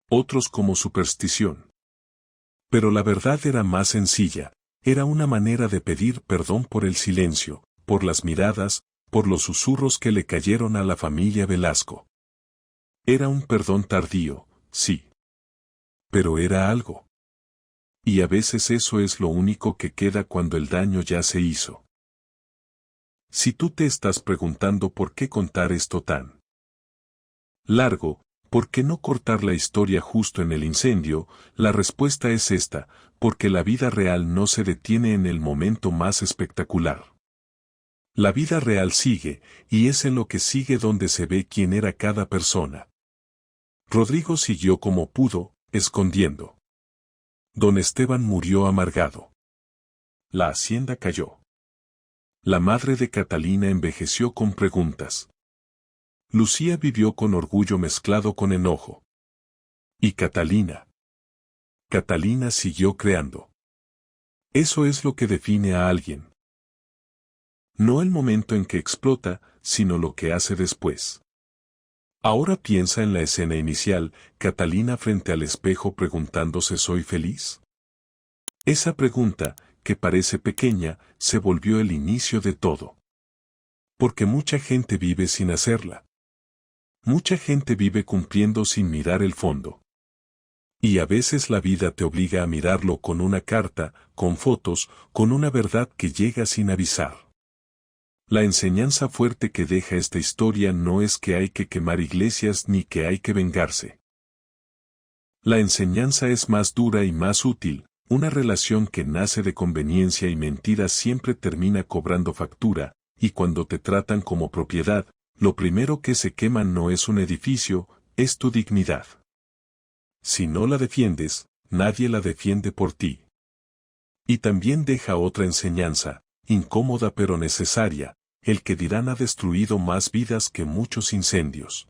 Otros como superstición. Pero la verdad era más sencilla, era una manera de pedir perdón por el silencio, por las miradas, por los susurros que le cayeron a la familia Velasco. Era un perdón tardío, sí. Pero era algo. Y a veces eso es lo único que queda cuando el daño ya se hizo. Si tú te estás preguntando por qué contar esto tan largo, ¿por qué no cortar la historia justo en el incendio? La respuesta es esta, porque la vida real no se detiene en el momento más espectacular. La vida real sigue, y es en lo que sigue donde se ve quién era cada persona. Rodrigo siguió como pudo, escondiendo. Don Esteban murió amargado. La hacienda cayó. La madre de Catalina envejeció con preguntas. Lucía vivió con orgullo mezclado con enojo. ¿Y Catalina? Catalina siguió creando. Eso es lo que define a alguien. No el momento en que explota, sino lo que hace después. Ahora piensa en la escena inicial, Catalina frente al espejo preguntándose ¿soy feliz? Esa pregunta, que parece pequeña, se volvió el inicio de todo. Porque mucha gente vive sin hacerla. Mucha gente vive cumpliendo sin mirar el fondo. Y a veces la vida te obliga a mirarlo con una carta, con fotos, con una verdad que llega sin avisar. La enseñanza fuerte que deja esta historia no es que hay que quemar iglesias ni que hay que vengarse. La enseñanza es más dura y más útil, una relación que nace de conveniencia y mentira siempre termina cobrando factura, y cuando te tratan como propiedad, lo primero que se quema no es un edificio, es tu dignidad. Si no la defiendes, nadie la defiende por ti. Y también deja otra enseñanza, incómoda pero necesaria, el que dirán ha destruido más vidas que muchos incendios.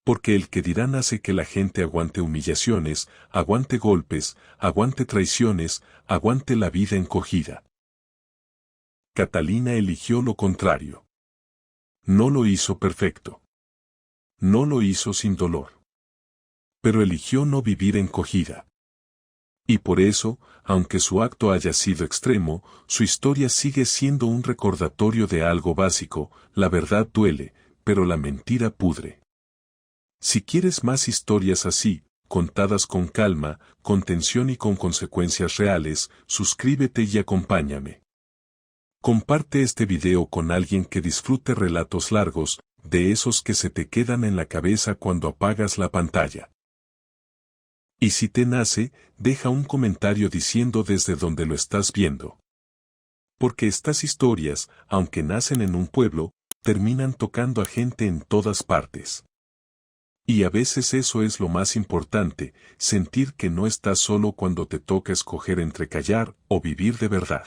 Porque el que dirán hace que la gente aguante humillaciones, aguante golpes, aguante traiciones, aguante la vida encogida. Catalina eligió lo contrario. No lo hizo perfecto. No lo hizo sin dolor. Pero eligió no vivir encogida. Y por eso, aunque su acto haya sido extremo, su historia sigue siendo un recordatorio de algo básico, la verdad duele, pero la mentira pudre. Si quieres más historias así, contadas con calma, con tensión y con consecuencias reales, suscríbete y acompáñame. Comparte este video con alguien que disfrute relatos largos, de esos que se te quedan en la cabeza cuando apagas la pantalla. Y si te nace, deja un comentario diciendo desde dónde lo estás viendo. Porque estas historias, aunque nacen en un pueblo, terminan tocando a gente en todas partes. Y a veces eso es lo más importante, sentir que no estás solo cuando te toca escoger entre callar o vivir de verdad.